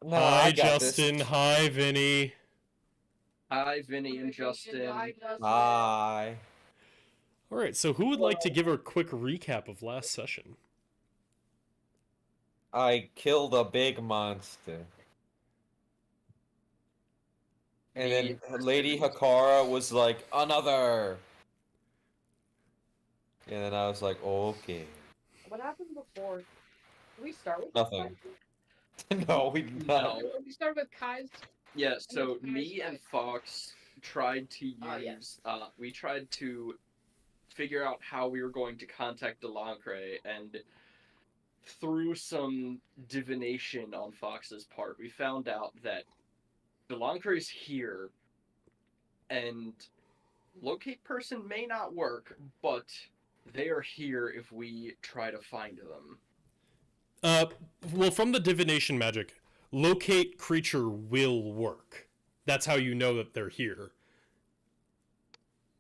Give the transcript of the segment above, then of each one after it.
No, Hi, I got this. Justin. Hi, Vinny. Hi, Vinny and Justin. Hi. All right, so who would like to give a quick recap of last session? I killed a big monster. And Me then Lady Hekara was like, another! And then I was like, okay. What happened before? Did we start with Nothing. Kai? No, we did not. No. We started with Kai's. Yeah, so me and Fox tried to use. Yes. We tried to figure out how we were going to contact Delancre, and through some divination on Fox's part, we found out that Delancre is here, and locate person may not work, but they are here if we try to find them. Well, from the divination magic, locate creature will work. That's how you know that they're here.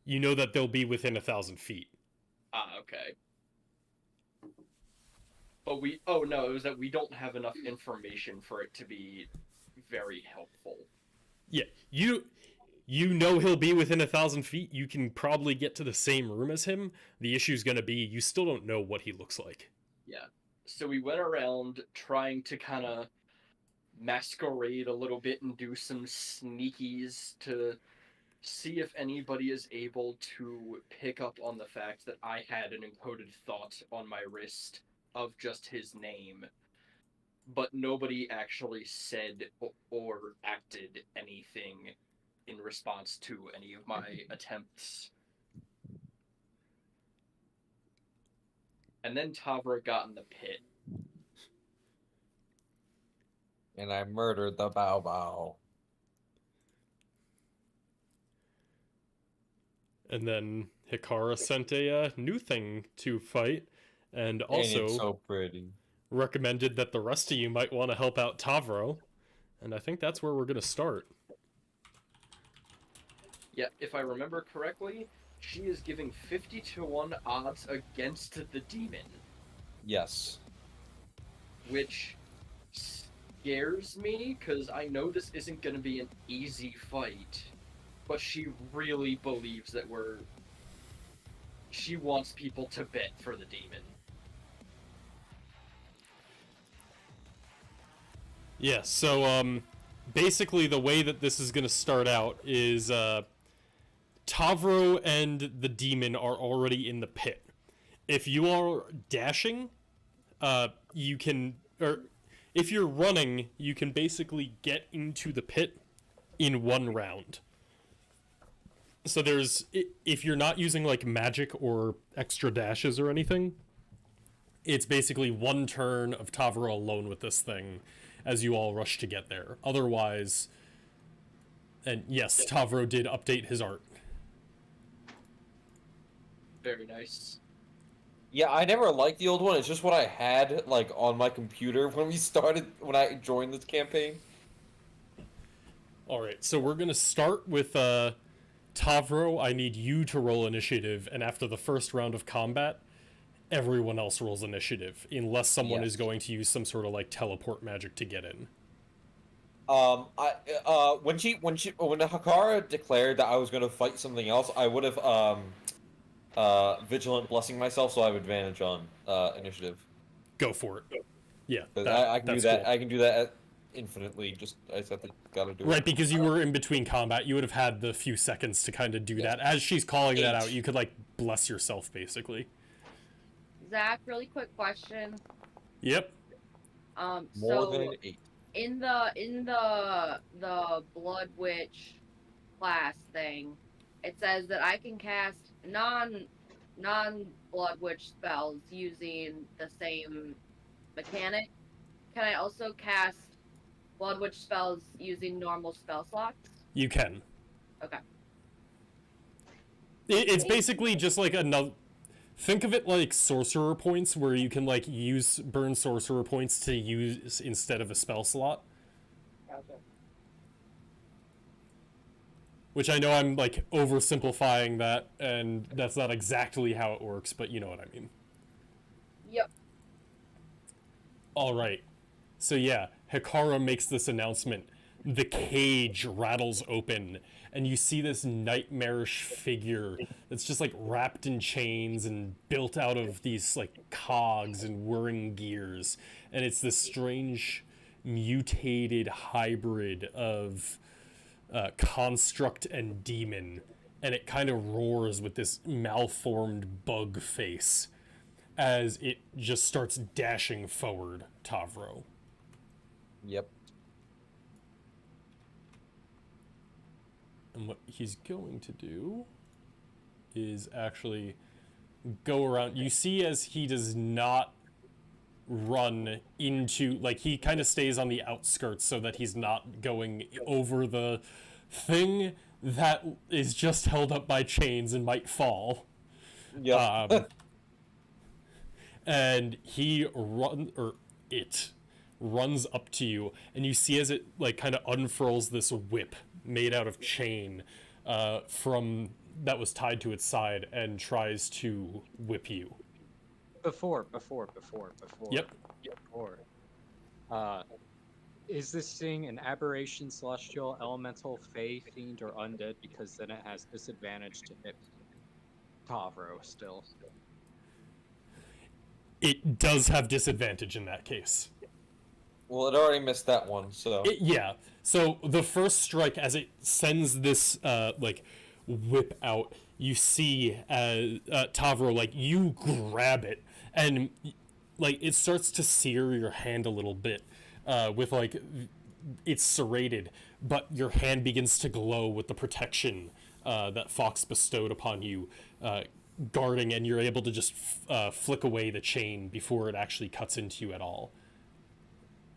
You know that they'll be within 1,000 feet. Ah, okay. But it was that we don't have enough information for it to be very helpful. Yeah, you know he'll be within 1,000 feet. You can probably get to the same room as him. The issue's gonna be you still don't know what he looks like. Yeah. So we went around trying to kind of masquerade a little bit and do some sneakies to see if anybody is able to pick up on the fact that I had an encoded thought on my wrist of just his name. But nobody actually said or acted anything in response to any of my attempts. And then Tavro got in the pit. And I murdered the Bow Bow. And then Hekara sent a new thing to fight, and also And it's so pretty. recommended that the rest of you might want to help out Tavro. And I think that's where we're going to start. Yeah, if I remember correctly, she is giving 50-1 odds against the demon. Yes. Which scares me, because I know this isn't going to be an easy fight. But she really believes that she wants people to bet for the demon. Yeah, so basically the way that this is going to start out is Tavro and the demon are already in the pit. If you are dashing, you can, or if you're running, you can basically get into the pit in one round. So if you're not using like magic or extra dashes or anything, it's basically one turn of Tavro alone with this thing as you all rush to get there. Otherwise, and yes, Tavro did update his art. Very nice. Yeah, I never liked the old one. It's just what I had like on my computer when I joined this campaign. All right, so we're gonna start with Tavro. I need you to roll initiative, and after the first round of combat, everyone else rolls initiative, unless someone is going to use some sort of like teleport magic to get in. When Hekara declared that I was gonna fight something else, I would have vigilant blessing myself, so I have advantage on initiative. Go for it. Yeah, I can do that. Cool. I can do that infinitely. I just have to gotta do it. Right, because you were in between combat, you would have had the few seconds to kind of do that. As she's calling that out, you could like bless yourself, basically. Zach, really quick question. Yep. More than 8. In the Blood Witch class thing, it says that I can cast non Blood Witch spells using the same mechanic. Can I also cast Blood Witch spells using normal spell slots? You can. Okay. It's basically just like another. Think of it like sorcerer points, where you can like burn sorcerer points to use instead of a spell slot. Gotcha. Which I know I'm like oversimplifying that, and that's not exactly how it works, but you know what I mean. Yep. All right. So yeah, Hekara makes this announcement. The cage rattles open, and you see this nightmarish figure that's just like wrapped in chains and built out of these like cogs and whirring gears. And it's this strange mutated hybrid of construct and demon. And it kind of roars with this malformed bug face as it just starts dashing forward, Tavro. Yep. And what he's going to do is actually go around. You see as he does not run into, like, he kind of stays on the outskirts so that he's not going over the thing that is just held up by chains and might fall. Yep. And it runs up to you, and you see as it like kind of unfurls this whip made out of chain from that was tied to its side and tries to whip you. Before. Yep. Is this thing an aberration, celestial, elemental, fey, fiend, or undead? Because then it has disadvantage to hit Tavro still. It does have disadvantage in that case. Well, it already missed that one, so... Yeah. So the first strike, as it sends this, like, whip out, you see Tavro, like, you grab it, and, like, it starts to sear your hand a little bit, with, like, it's serrated, but your hand begins to glow with the protection that Fox bestowed upon you, guarding, and you're able to just flick away the chain before it actually cuts into you at all.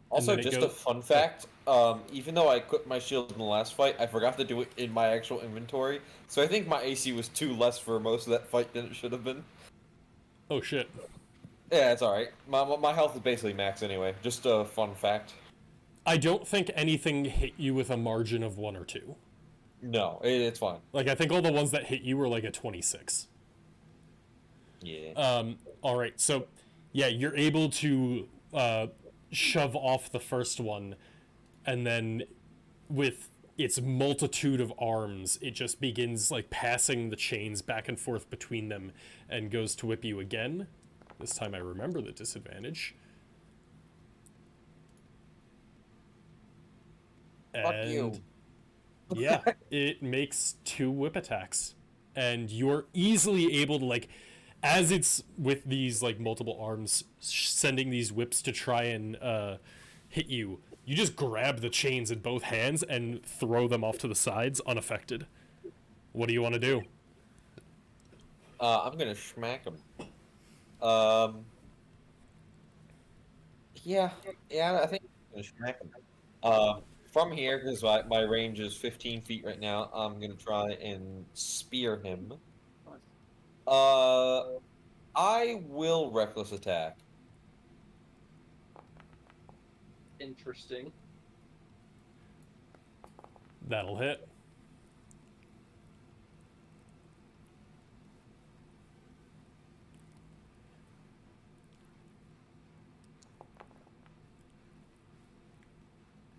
Also, just a fun fact, even though I equipped my shield in the last fight, I forgot to do it in my actual inventory, so I think my AC was 2 less for most of that fight than it should have been. Oh shit. Yeah, it's alright. My health is basically max anyway, just a fun fact. I don't think anything hit you with a margin of 1 or 2. No, it's fine. Like, I think all the ones that hit you were like a 26. Yeah. Alright, so, yeah, you're able to, shove off the first one, and then with its multitude of arms, it just begins like passing the chains back and forth between them and goes to whip you again. This time I remember the disadvantage. Fuck you. Yeah, it makes 2 whip attacks, and you're easily able to, like, as it's with these like multiple arms sending these whips to try and hit you, you just grab the chains in both hands and throw them off to the sides unaffected. What do you want to do? I'm gonna smack him. Yeah, I think I'm gonna smack him. From here, because my range is 15 feet right now, I'm gonna try and spear him. I will reckless attack. Interesting. That'll hit.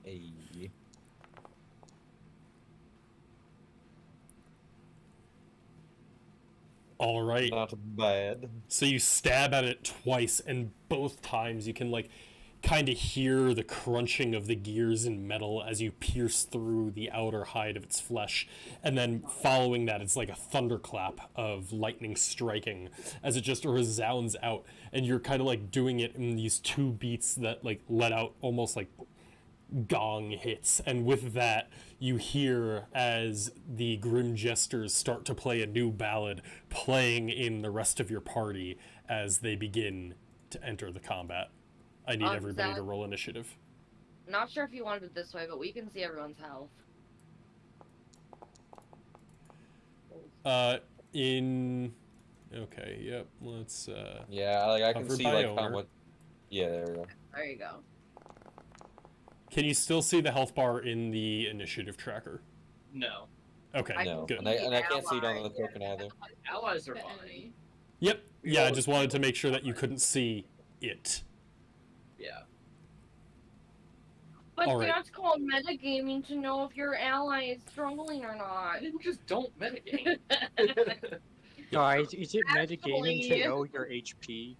Hey. All right. Not bad. So you stab at it twice, and both times you can, like, kind of hear the crunching of the gears in metal as you pierce through the outer hide of its flesh. And then following that, it's like a thunderclap of lightning striking as it just resounds out. And you're kind of, like, doing it in these 2 beats that, like, let out almost, like, gong hits, and with that you hear as the Grim Jesters start to play a new ballad, playing in the rest of your party as they begin to enter the combat. I need everybody to roll initiative. Not sure if you wanted it this way, but we can see everyone's health. Okay, yep, let's Yeah, like I can covered see by like owner. how much. Yeah, there we go. There you go. Can you still see the health bar in the initiative tracker? No. Okay, No, good. and I can't see it on the token either. Allies are fine. Yep, yeah, I just wanted to make sure that you couldn't see it. Yeah. But All right. that's called metagaming to know if your ally is struggling or not. I didn't just don't metagame. Guys, is it metagaming to Actually- know your HP?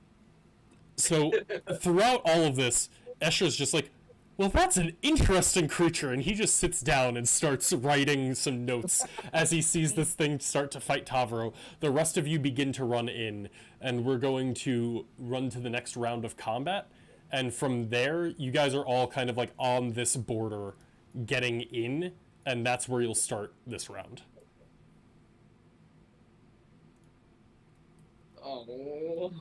So throughout all of this, Escher's just like, well, that's an interesting creature, and he just sits down and starts writing some notes as he sees this thing start to fight Tavro. The rest of you begin to run in, and we're going to run to the next round of combat. And from there, you guys are all kind of like on this border getting in, and that's where you'll start this round. Oh.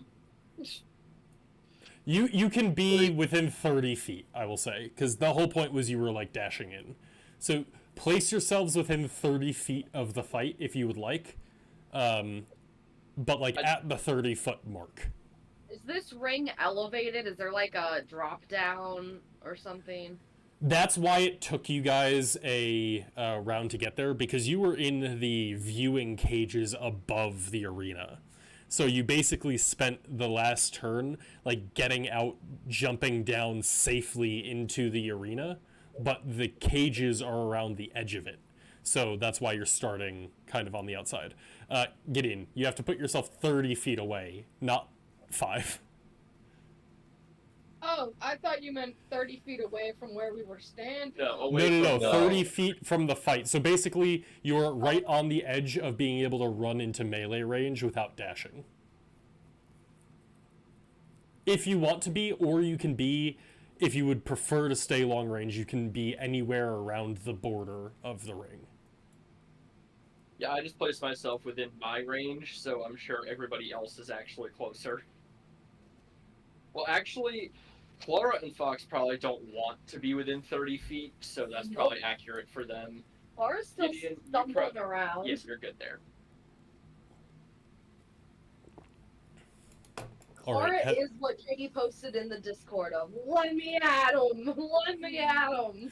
You can be within 30 feet, I will say, because the whole point was you were, like, dashing in. So place yourselves within 30 feet of the fight if you would like, but, like, at the 30-foot mark. Is this ring elevated? Is there like a drop down or something? That's why it took you guys a round to get there, because you were in the viewing cages above the arena. So you basically spent the last turn, like, getting out, jumping down safely into the arena, but the cages are around the edge of it. So that's why you're starting kind of on the outside. Gideon, you have to put yourself 30 feet away, not 5. Oh, I thought you meant 30 feet away from where we were standing. No, No, 30 feet from the fight. So basically, you're right on the edge of being able to run into melee range without dashing. If you want to be, or you can be, if you would prefer to stay long range, you can be anywhere around the border of the ring. Yeah, I just placed myself within my range, so I'm sure everybody else is actually closer. Well, actually, Clara and Fox probably don't want to be within 30 feet, so that's probably accurate for them. Laura's still Gideon, you stumbling around. Yes, you're good there. Laura is what Katie posted in the Discord of, let me at him! Let me at him!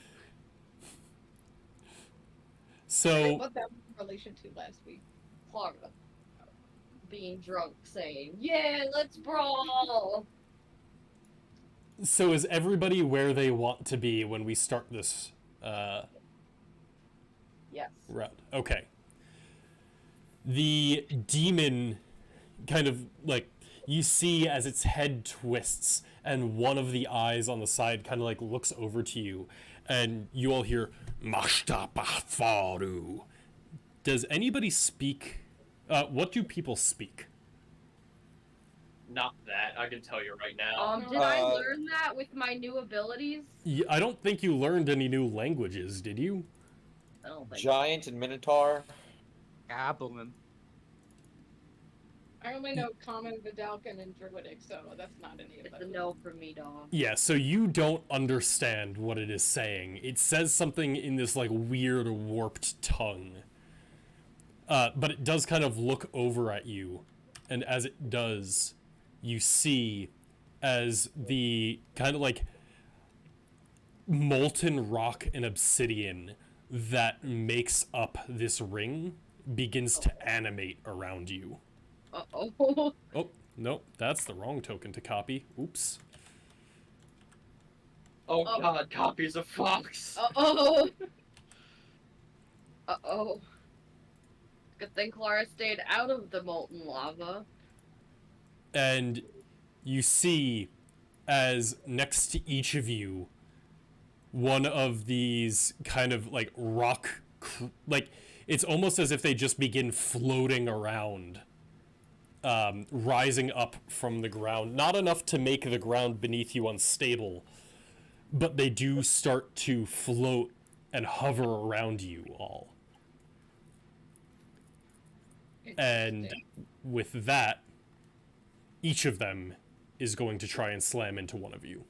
So, What that was in relation to last week. Clara. Being drunk saying, yeah, let's brawl! so is everybody where they want to be when we start this Yes. round? Okay. The demon kind of, like, you see as its head twists and one of the eyes on the side kind of, like, looks over to you, and you all hear, Mashta Bafaru. Does anybody speak? What do people speak? Not that, I can tell you right now. Did I learn that with my new abilities? I don't think you learned any new languages, did you? I don't think Giant and Minotaur. Goblin. I only know Common, Vidalcan, and Druidic, so that's not any of it's them. a no for me, dog. Yeah, so you don't understand what it is saying. It says something in this, like, weird, warped tongue. But it does kind of look over at you, and as it does, you see as the kind of, like, molten rock and obsidian that makes up this ring begins to animate around you. Uh-oh. Oh, nope, that's the wrong token to copy. Oops. Oh god, copies of Fox! Uh-oh. Uh-oh. Good thing Clara stayed out of the molten lava. And you see, as next to each of you, one of these kind of, like, rock, like, it's almost as if they just begin floating around, rising up from the ground. Not enough to make the ground beneath you unstable, but they do start to float and hover around you all. And with that, each of them is going to try and slam into one of you.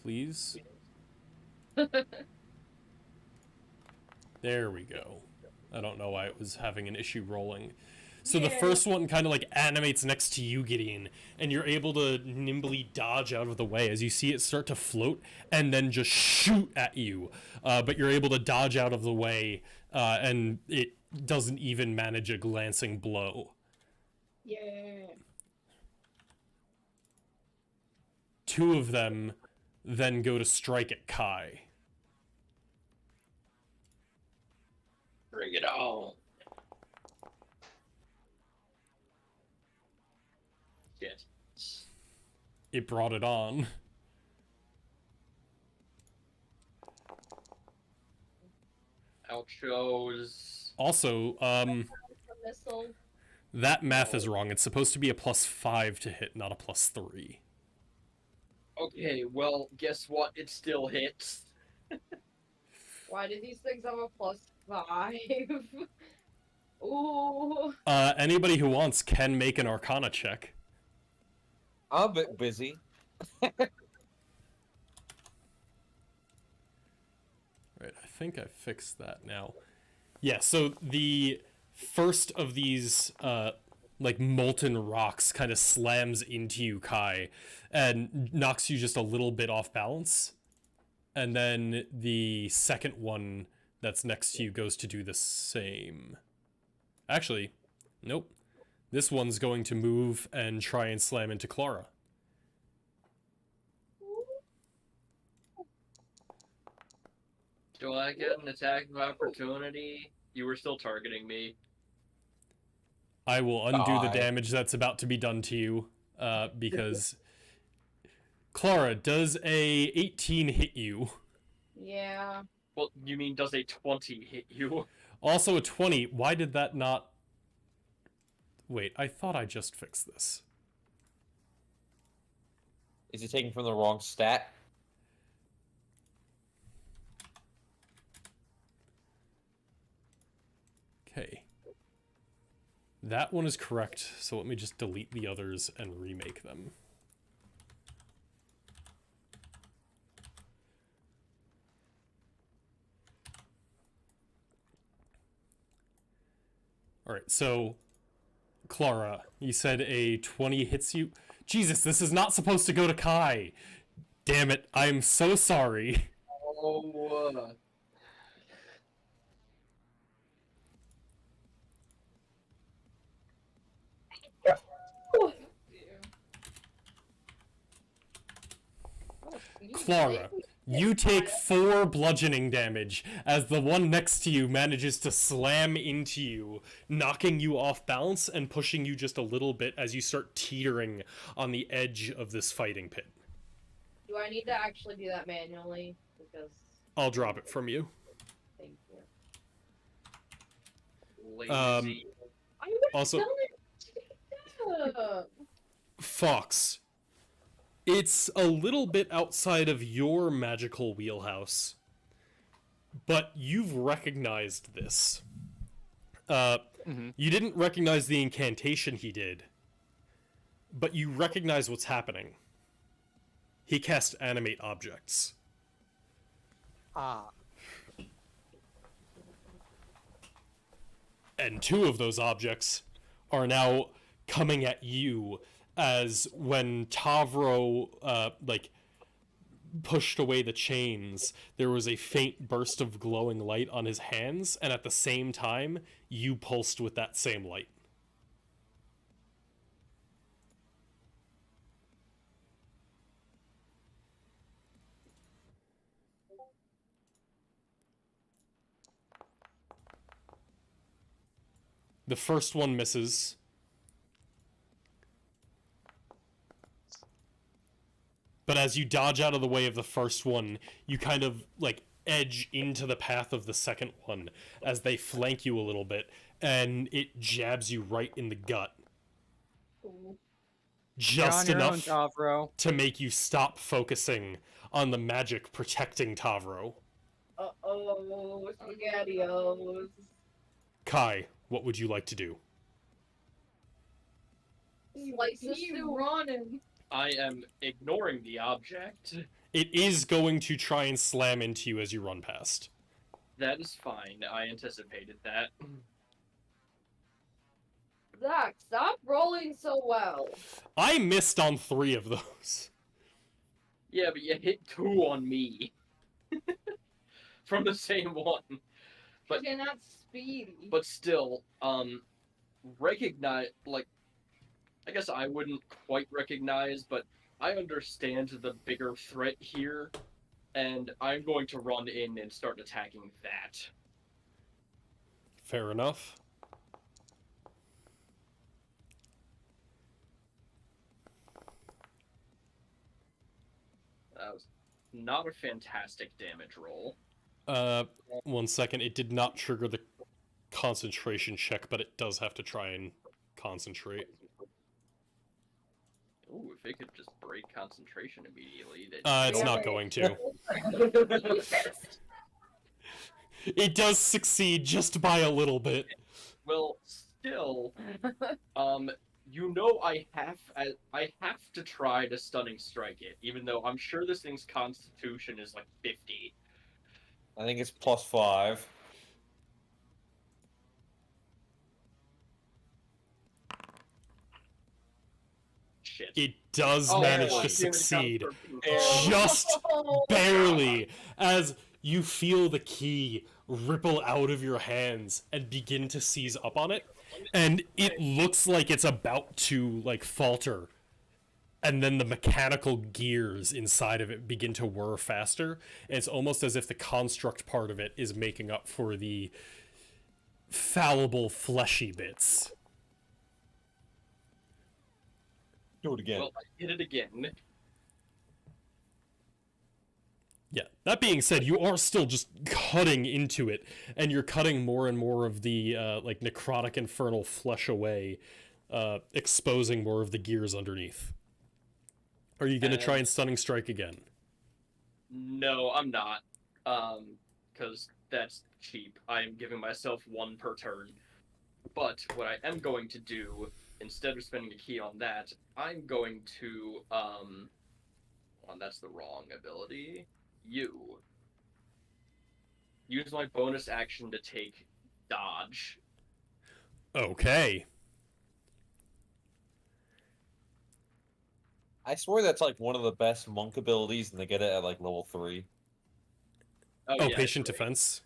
Please. There we go. I don't know why it was having an issue rolling. So the first one kind of, like, animates next to you, Gideon, and you're able to nimbly dodge out of the way as you see it start to float and then just shoot at you. But you're able to dodge out of the way, and it doesn't even manage a glancing blow. Yeah. 2 of them then go to strike at Kai. Bring it on. Shit. It brought it on. Ouchos. Also, Missile. that math is wrong. It's supposed to be a +5 to hit, not a +3. Okay, well, guess what? It still hits. Why do these things have a +5? Ooh. Anybody who wants can make an Arcana check. I'm a bit busy. Right, I think I fixed that now. Yeah, so the first of these, like, molten rocks kind of slams into you, Kai, and knocks you just a little bit off balance. And then the second one that's next to you goes to do the same. Actually, nope. This one's going to move and try and slam into Clara. Do I get an attack of opportunity? You were still targeting me. I will undo the Die. damage that's about to be done to you, because... Clara, does a 18 hit you? Yeah. Well, you mean does a 20 hit you? Also a 20. Why did that not... Wait, I thought I just fixed this. Is he taking from the wrong stat? Okay. That one is correct, so let me just delete the others and remake them. Alright, so... Clara, you said a 20 hits you? Jesus, this is not supposed to go to Kai! Damn it, I'm so sorry. Oh, Clara, you take 4 bludgeoning damage as the one next to you manages to slam into you, knocking you off balance and pushing you just a little bit as you start teetering on the edge of this fighting pit. Do I need to actually do that manually? Because I'll drop it from you. thank you. lazy. I would Also- Fox, it's a little bit outside of your magical wheelhouse, but you've recognized this. You didn't recognize the incantation he did, but you recognize what's happening. He cast Animate Objects. Ah. And 2 of those objects are now coming at you, as when Tavro, pushed away the chains, there was a faint burst of glowing light on his hands, and at the same time, you pulsed with that same light. The first one misses. But as you dodge out of the way of the first one, you kind of, edge into the path of the second one as they flank you a little bit, and it jabs you right in the gut. Just You're on your enough own, Tavro. to make you stop focusing on the magic protecting Tavro. Uh-oh, SpaghettiOs. Kai, what would you like to do? Slice this Keep through. running. I am ignoring the object. It is going to try and slam into you as you run past. That is fine. I anticipated that. Zach, stop rolling so well. I missed on 3 of those. Yeah, but you hit 2 on me. From the same one. But You're not speedy. but still, recognize, like, I guess I wouldn't quite recognize, but I understand the bigger threat here, and I'm going to run in and start attacking that. Fair enough. That was not a fantastic damage roll. 1 second. It did not trigger the concentration check, but it does have to try and concentrate. Ooh, if it could just break concentration immediately, then It's not going to. It does succeed just by a little bit. well, still, you know I have to try to stunning strike it, even though I'm sure this thing's constitution is like 50. I think it's +5. Shit. It does manage to succeed. Barely. Just barely, as you feel the key ripple out of your hands and begin to seize up on it, and it looks like it's about to like falter, and then the mechanical gears inside of it begin to whir faster. It's almost as if the construct part of it is making up for the fallible fleshy bits. Do it again. Well, I hit it again. Yeah, that being said, you are still just cutting into it, and you're cutting more and more of the like necrotic infernal flesh away, exposing more of the gears underneath. Are you gonna try and stunning strike again? No, I'm not. Because that's cheap. I am giving myself 1 per turn. But what I am going to do, instead of spending a key on that, I'm going to, that's the wrong ability. Use my bonus action to take dodge. Okay. I swear that's like one of the best monk abilities, and they get it at like level 3. Oh, yeah, patient great. defense.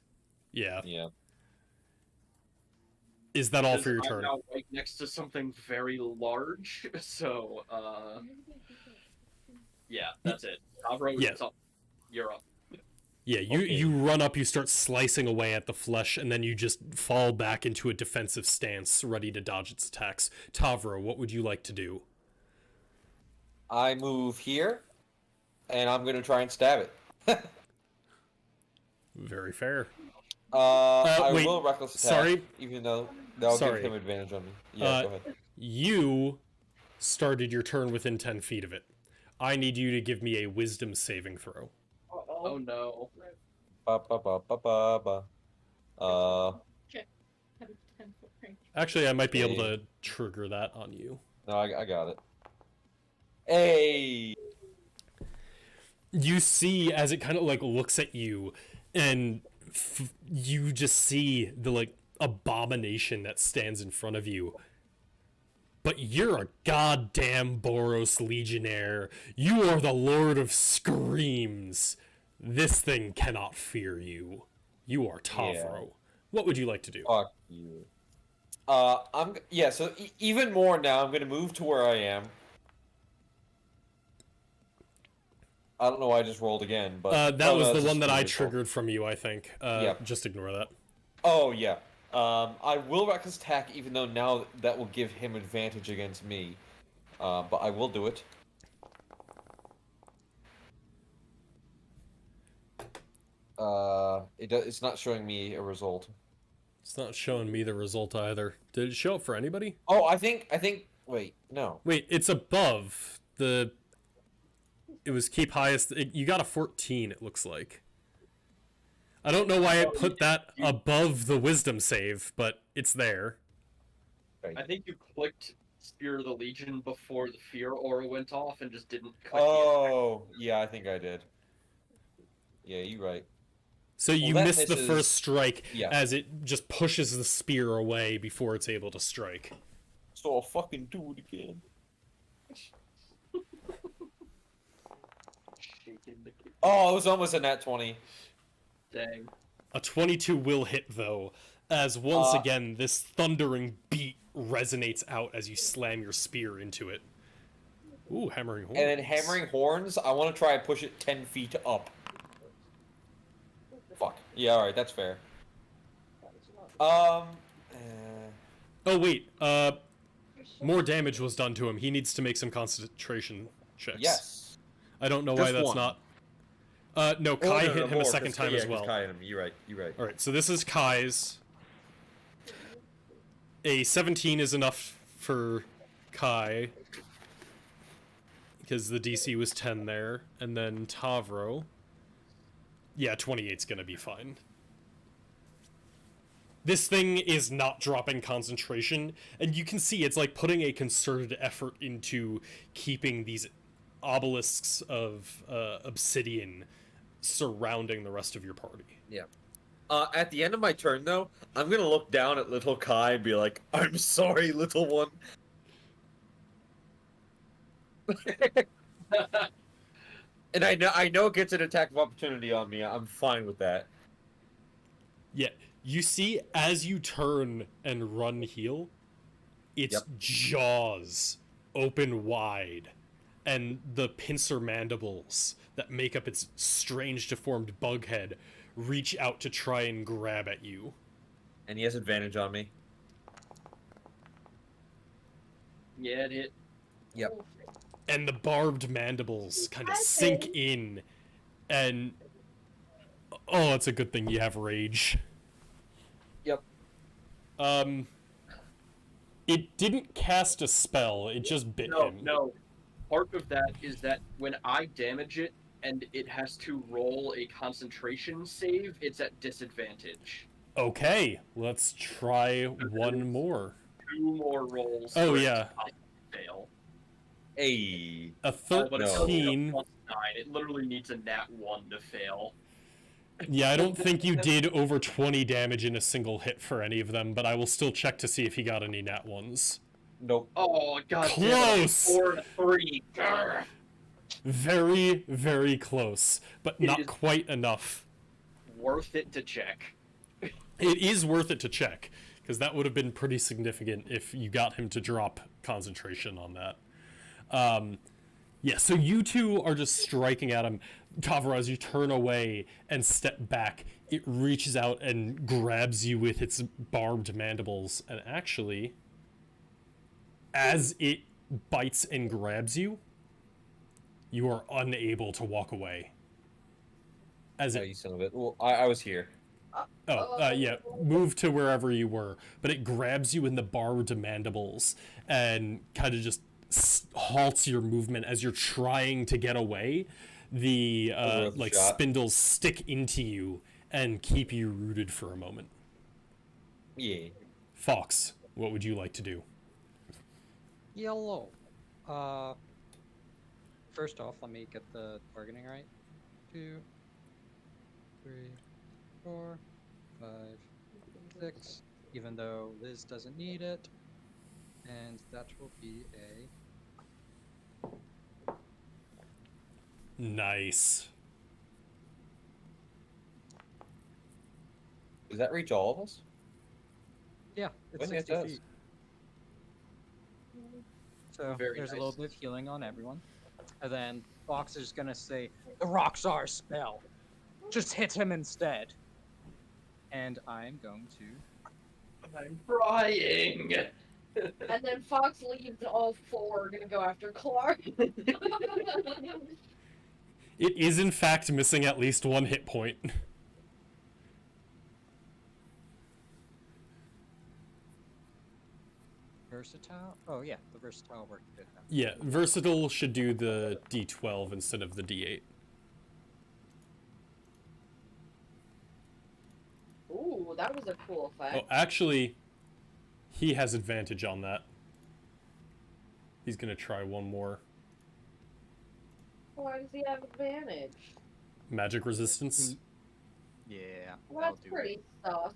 Yeah. Yeah. Is that all Because for your I'm turn? now right next to something very large, so, yeah, that's it. Tavro, Yeah. it's up. You're up. Yeah, you run up, you start slicing away at the flesh, and then you just fall back into a defensive stance, ready to dodge its attacks. Tavro, what would you like to do? I move here, and I'm gonna try and stab it. Very fair. I wait, will reckless attack, sorry. even though that'll Sorry. give him advantage on me. Yeah, go ahead. You started your turn within 10 feet of it. I need you to give me a wisdom saving throw. Oh no. Ba ba ba ba ba ba. Have a 10-foot range. Actually, I might be able to trigger that on you. No, I got it. Hey. You see as it kind of like looks at you, and you just see the like abomination that stands in front of you. But you're a goddamn Boros Legionnaire. You are the Lord of Screams. This thing cannot fear you. You are Tavro. Yeah. What would you like to do? Fuck you. So even more now, I'm gonna move to where I am. I don't know why I just rolled again, but that was no, the it's one that I just roll. triggered from you, I think. Yeah. Just ignore that. Oh yeah. I will reckless attack, even though now that will give him advantage against me. But I will do it. It's not showing me a result. It's not showing me the result either. Did it show up for anybody? Oh, I think. Wait, no. Wait, it's above the. It was keep highest. You got a 14. It looks like. I don't know why it put that above the wisdom save, but it's there. I think you clicked Spear of the Legion before the fear aura went off and just didn't click Oh, yeah, I think I did. Yeah, you're right. So you that missed the misses- first strike yeah. as it just pushes the spear away before it's able to strike. So I'll fucking do it again. Shaking the Oh, it was almost a nat 20. Dang. A 22 will hit, though, as once again, this thundering beat resonates out as you slam your spear into it. Ooh, hammering horns. And then hammering horns, I want to try and push it 10 feet up. Fuck. Yeah, alright, that's fair. Oh, wait, more damage was done to him. He needs to make some concentration checks. Yes. I don't know Just why that's one. not... no, Kai hit him a second time as well. Kai hit him. You're right. Alright, so this is Kai's. A 17 is enough for Kai, because the DC was 10 there. And then Tavro. Yeah, 28's gonna be fine. This thing is not dropping concentration, and you can see it's like putting a concerted effort into keeping these obelisks of obsidian surrounding the rest of your party. Yeah. At the end of my turn, though, I'm gonna look down at little Kai and be like, "I'm sorry, little one." And I know it gets an attack of opportunity on me. I'm fine with that. Yeah, you see as you turn and run heal, its jaws open wide, and the pincer mandibles that make up its strange deformed bug head reach out to try and grab at you. And he has advantage on me. Yeah, it hit. Yep. And the barbed mandibles kind of sink in, and oh, it's a good thing you have rage. Yep. It didn't cast a spell, it just bit him. No. Part of that is that when I damage it and it has to roll a concentration save, it's at disadvantage. Okay, let's try one more. 2 more rolls. Oh, for it yeah. to fail. Hey. A Oh, but it's only a 13. +9. It literally needs a nat 1 to fail. Yeah, I don't think you did over 20 damage in a single hit for any of them, but I will still check to see if he got any nat ones. Nope. Oh, god. Close! Damn it, 4 to 3. Grr. Very, very close, but It not is- quite enough. Worth it to check. It is worth it to check, because that would have been pretty significant if you got him to drop concentration on that. Yeah, so you two are just striking at him. Tavro, as you turn away and step back, it reaches out and grabs you with its barbed mandibles. And actually, as it bites and grabs you, you are unable to walk away. As Oh, it you son of it. Well, I was here. yeah, move to wherever you were. But it grabs you in the barbed mandibles and kind of just halts your movement as you're trying to get away. The like shot. spindles stick into you and keep you rooted for a moment. Yeah. Fox, what would you like to do? Yellow. First off, let me get the targeting right. 2, 3, 4, 5, 6. Even though Liz doesn't need it, and that will be a Nice. Does that reach all of us? yeah. It's I think it 60 does. feet. So Very there's a nice. little bit of healing on everyone, and then Fox is gonna say, "The rocks are a spell. Just hit him instead." And I'm going to. I'm crying. And then Fox leaves all 4 gonna go after Clark. It is in fact missing at least 1 hit point. Versatile? Oh yeah, the versatile worked good then. Yeah, versatile should do the D12 instead of the D8. Ooh, that was a cool Oh, effect. actually, he has advantage on that. He's gonna try one more. Why does he have advantage? Magic resistance? Yeah, Well, that'll that's do pretty it. sus.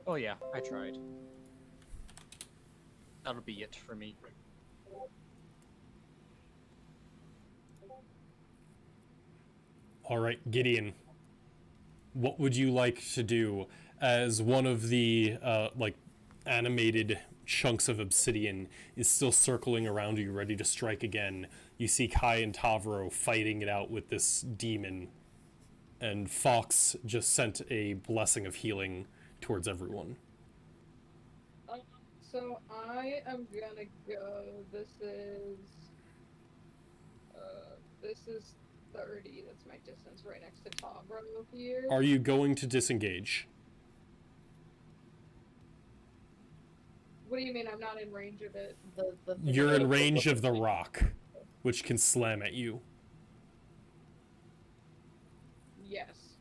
Oh yeah, I tried. That'll be it for me. All right, Gideon. What would you like to do as one of the like animated chunks of obsidian is still circling around you, ready to strike again? You see Kai and Tavro fighting it out with this demon, and Fox just sent a blessing of healing towards everyone. So I am gonna go. This is 30. That's my distance right next to Tavro here. Are you going to disengage? What do you mean? I'm not in range of it. You're in range of the rock, which can slam at you. Yes.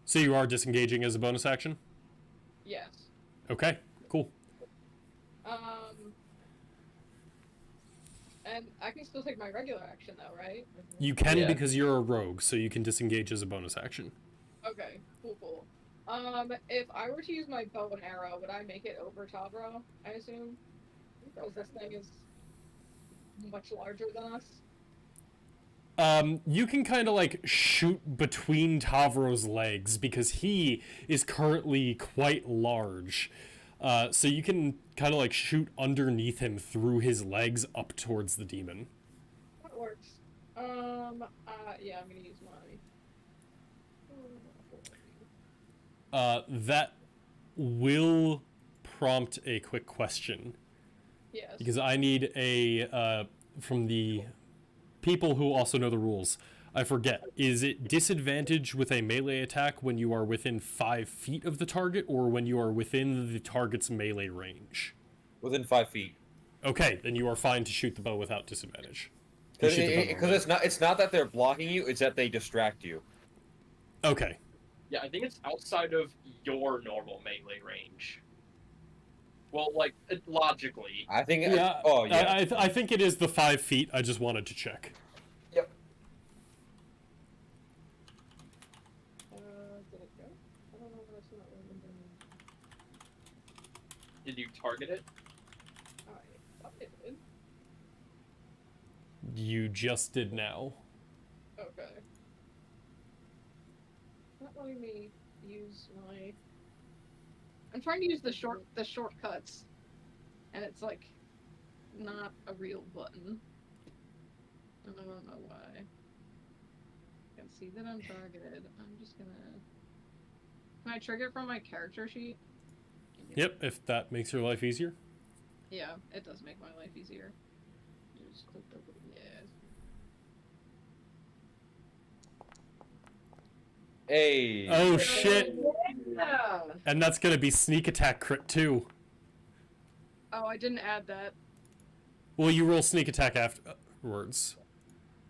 So you are disengaging as a bonus action? Yes. Okay, cool. And I can still take my regular action though, right? You can Yeah. because you're a rogue, so you can disengage as a bonus action. Okay, cool. If I were to use my bow and arrow, would I make it over Tavro, I assume? Because this thing is much larger than us. You can kind of like shoot between Tavro's legs because he is currently quite large. So you can kind of like shoot underneath him through his legs up towards the demon. That works. Yeah, I'm gonna use my... That will prompt a quick question. Yes. Because I need a, from the people who also know the rules, I forget, is it disadvantage with a melee attack when you are within 5 feet of the target, or when you are within the target's melee range? Within 5 feet. Okay, then you are fine to shoot the bow without disadvantage. Because it's not that they're blocking you, it's that they distract you. Okay. Yeah, I think it's outside of your normal melee range. Well, like, logically. I think... Yeah, yeah. I think it is the 5 feet. I just wanted to check. Yep. Did it go? I don't know what it's not really doing. Did you target it? I thought it did. You just did now. Okay. Not letting me use my... I'm trying to use the shortcuts, and it's like not a real button. And I don't know why. I can see that I'm targeted. I'm just gonna... Can I trigger from my character sheet? Yep, if that makes your life easier. Yeah, it does make my life easier. Just click the... Yeah. Hey. Oh shit! Yeah. And that's gonna be sneak attack crit too. Oh, I didn't add that. Well, you roll sneak attack afterwards.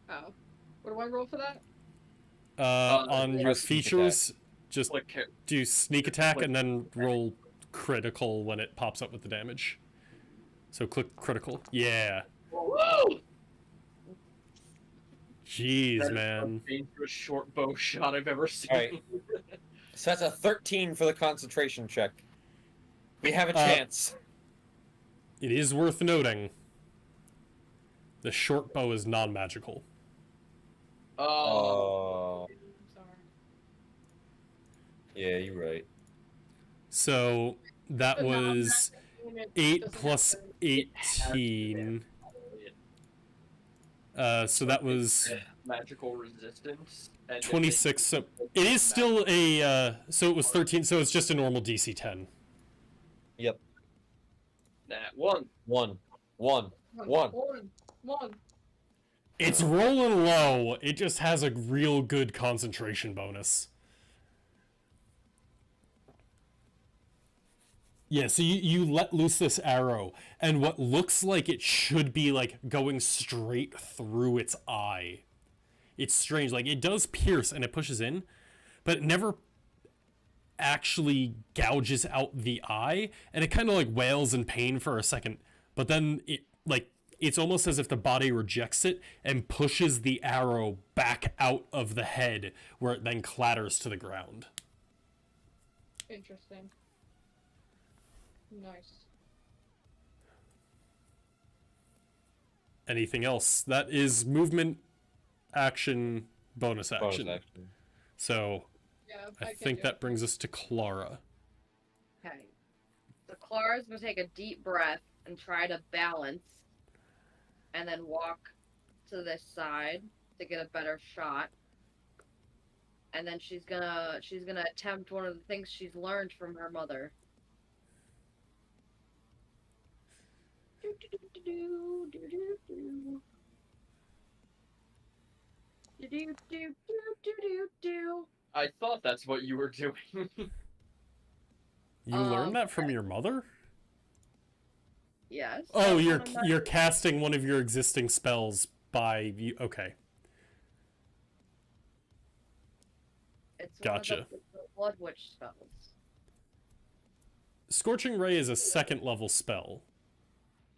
Oh. What do I roll for that? On your press sneak features, just Click do sneak attack and then roll critical when it pops up with the damage. So click critical. Yeah. Woo! Jeez, That is man. the dangerous short bow shot I've ever seen. Alright. So that's a 13 for the concentration check. We have a chance. It is worth noting, the short bow is non-magical. Oh. Sorry. Yeah, you're right. So that The was non-magic unit 8 doesn't plus have to- 18. So that was Magical resistance. And 26. So it is still a. So it was 13. So it's just a normal DC 10. Yep. That one. One. It's rolling low. It just has a real good concentration bonus. Yeah, so you let loose this arrow, and what looks like it should be like going straight through its eye. It's strange. Like, it does pierce and it pushes in, but it never actually gouges out the eye, and it kind of like wails in pain for a second, but then it's almost as if the body rejects it and pushes the arrow back out of the head, where it then clatters to the ground. Interesting. Nice. Anything else? That is movement, action, bonus action. Bonus action. So Yeah, I can think do that it. brings us to Clara. Okay. So Clara's gonna take a deep breath and try to balance, and then walk to this side to get a better shot. And then she's gonna attempt one of the things she's learned from her mother. I thought that's what you were doing. You learned that from your mother? Yes. Oh, that's one of my- you're casting one of your existing spells by you. Okay, It's gotcha. one of the Blood Witch spells. Scorching Ray is a second level spell,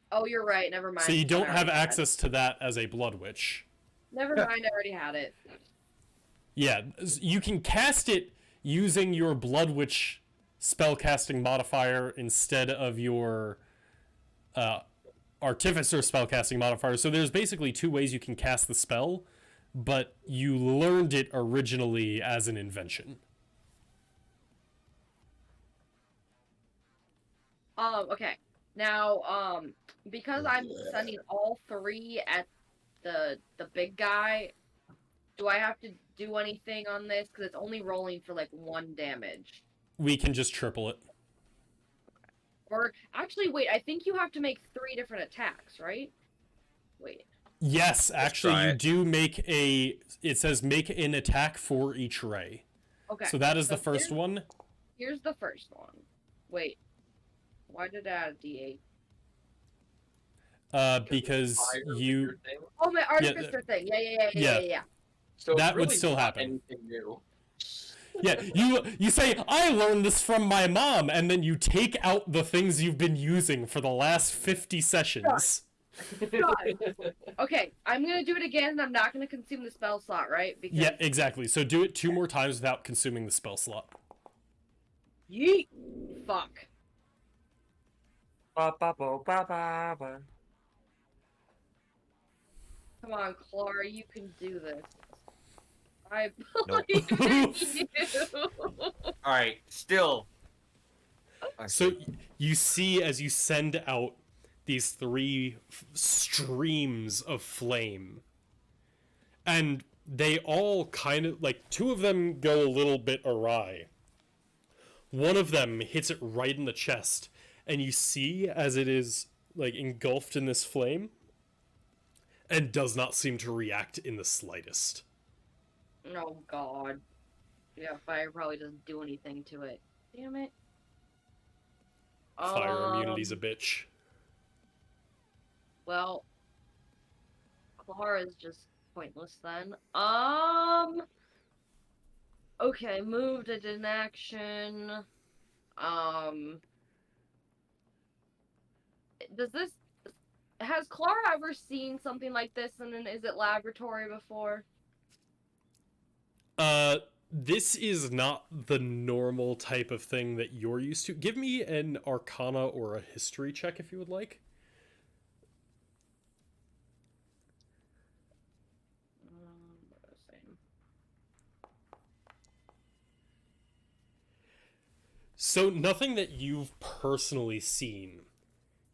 Oh, you're right. Never mind. so you don't I have already had access to that as a Blood Witch. it. Never mind. I already had it. Yeah, you can cast it using your Blood Witch spellcasting modifier instead of your Artificer spellcasting modifier. So there's basically two ways you can cast the spell, but you learned it originally as an invention. Okay. Now, because I'm sending all three at the big guy, do I have to do anything on this? Because it's only rolling for like 1 damage. We can just triple it. Or actually, wait. I think you have to make 3 different attacks, right? Wait. Yes, actually, try you it. do make a. It says make an attack for each ray. Okay. So that is the so first one. Here's the first one. Wait. Why did I add a D8? Because Fire was you. your thing. Oh, my artificer thing. Yeah. So That it's would really still not happen. Anything new. Yeah, you say, I learned this from my mom, and then you take out the things you've been using for the last 50 sessions. Okay, I'm gonna do it again, and I'm not gonna consume the spell slot, right? Because Yeah, exactly. So do it 2 more times without consuming the spell slot. Yeet. Fuck. Ba, ba, bo, ba, ba, ba. Come on, Clara, you can do this. I Nope. believe in you. All right, still. So you see as you send out these 3 streams of flame, and they all kind of, like, 2 of them go a little bit awry. One of them hits it right in the chest, and you see as it is, like, engulfed in this flame, and does not seem to react in the slightest. Oh god. Yeah, fire probably doesn't do anything to it. Damn it. Fire immunity's a bitch. Well, Clara's just pointless then. Okay, moved it in action. Has Clara ever seen something like this in an Izzet laboratory before? This is not the normal type of thing that you're used to. Give me an Arcana or a History check if you would like. Same. So nothing that you've personally seen.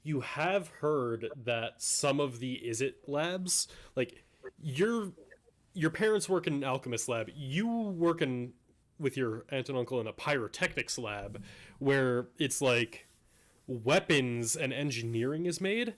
You have heard that some of the Izzet labs, like your parents work in an alchemist lab, you working with your aunt and uncle in a pyrotechnics lab, where it's like weapons and engineering is made.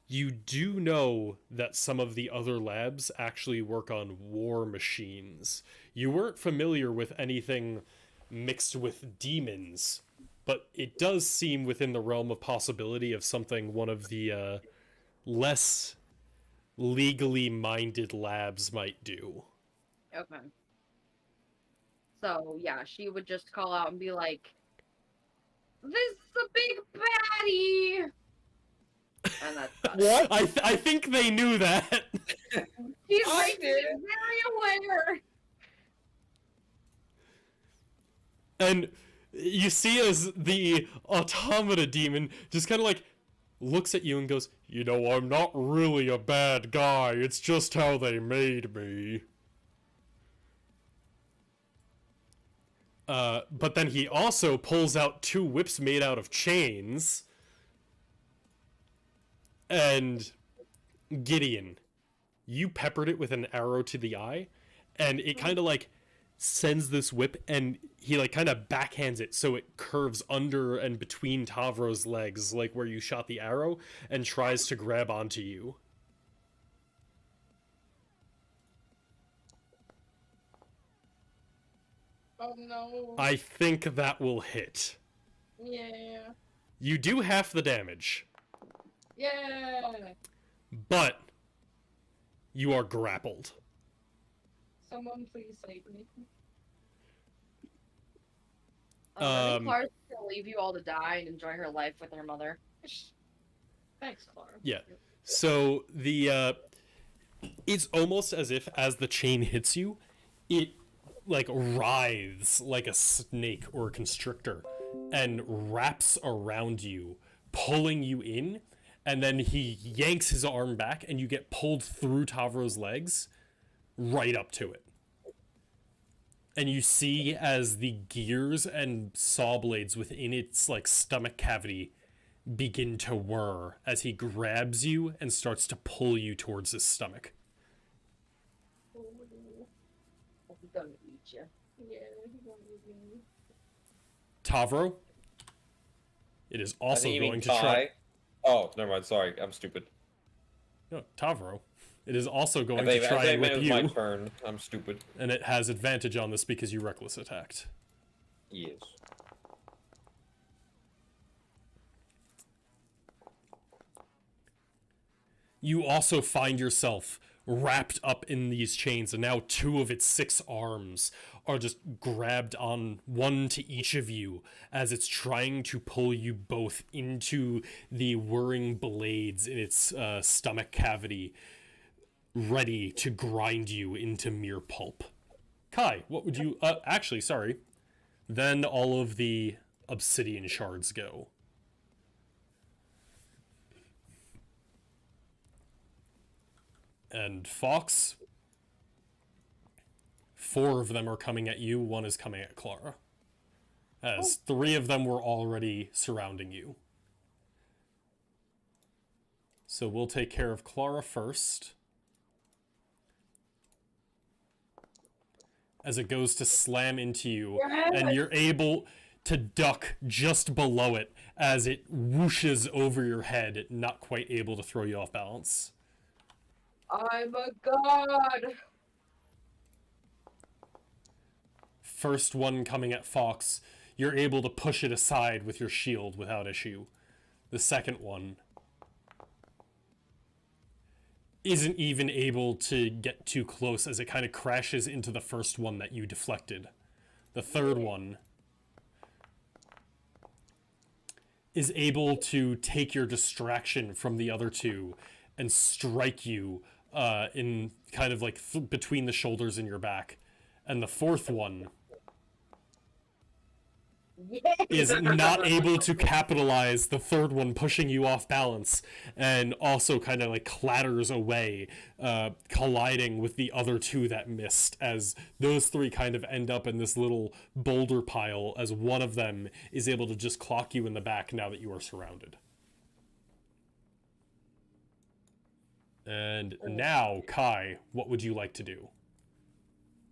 You do know that some of the other labs actually work on war machines. You weren't familiar with anything mixed with demons, but it does seem within the realm of possibility of something one of the less legally minded labs might do. Okay. So, yeah, she would just call out and be like, "This is a big baddie!" And that's that. What? I think they knew that. She's I like, did. very aware. And you see as the automata demon just kind of like looks at you and goes, "You know, I'm not really a bad guy. It's just how they made me." But then he also pulls out 2 whips made out of chains. And Gideon, you peppered it with an arrow to the eye, and it kind of like sends this whip, and he like kind of backhands it so it curves under and between Tavro's legs, like where you shot the arrow, and tries to grab onto you. Oh no. I think that will hit. Yeah. You do half the damage, Yeah. but you are grappled. Someone please save me. I think Clara's gonna leave you all to die and enjoy her life with her mother. Thanks, Clara. Yeah. So the it's almost as if as the chain hits you, it like writhes like a snake or a constrictor and wraps around you, pulling you in, and then he yanks his arm back and you get pulled through Tavro's legs right up to it. And you see as the gears and saw blades within its like stomach cavity begin to whir as he grabs you and starts to pull you towards his stomach. He's gonna eat you. Yeah, he's gonna eat me. Tavro, it is also I think you going mean to Kai. try. Oh, never mind. Sorry, I'm stupid. No, Tavro. It is also going I to try and meant whip it was you, my turn. I'm stupid. and it has advantage on this because you reckless attacked. Yes. You also find yourself wrapped up in these chains, and now 2 of its 6 arms are just grabbed on, one to each of you, as it's trying to pull you both into the whirring blades in its stomach cavity, ready to grind you into mere pulp. Kai, what would you... actually, sorry. Then all of the obsidian shards go. And Fox, 4 of them are coming at you, 1 is coming at Clara. As 3 of them were already surrounding you. So we'll take care of Clara first. As it goes to slam into you, and you're able to duck just below it as it whooshes over your head, not quite able to throw you off balance. I'm a god! First one coming at Fox, you're able to push it aside with your shield without issue. The second one isn't even able to get too close as it kind of crashes into the first one that you deflected. The third one is able to take your distraction from the other 2 and strike you in kind of like between the shoulders and your back. And the fourth one is not able to capitalize the third one, pushing you off balance, and also kind of like clatters away, colliding with the other 2 that missed, as those 3 kind of end up in this little boulder pile, as one of them is able to just clock you in the back now that you are surrounded. And now, Kai, what would you like to do?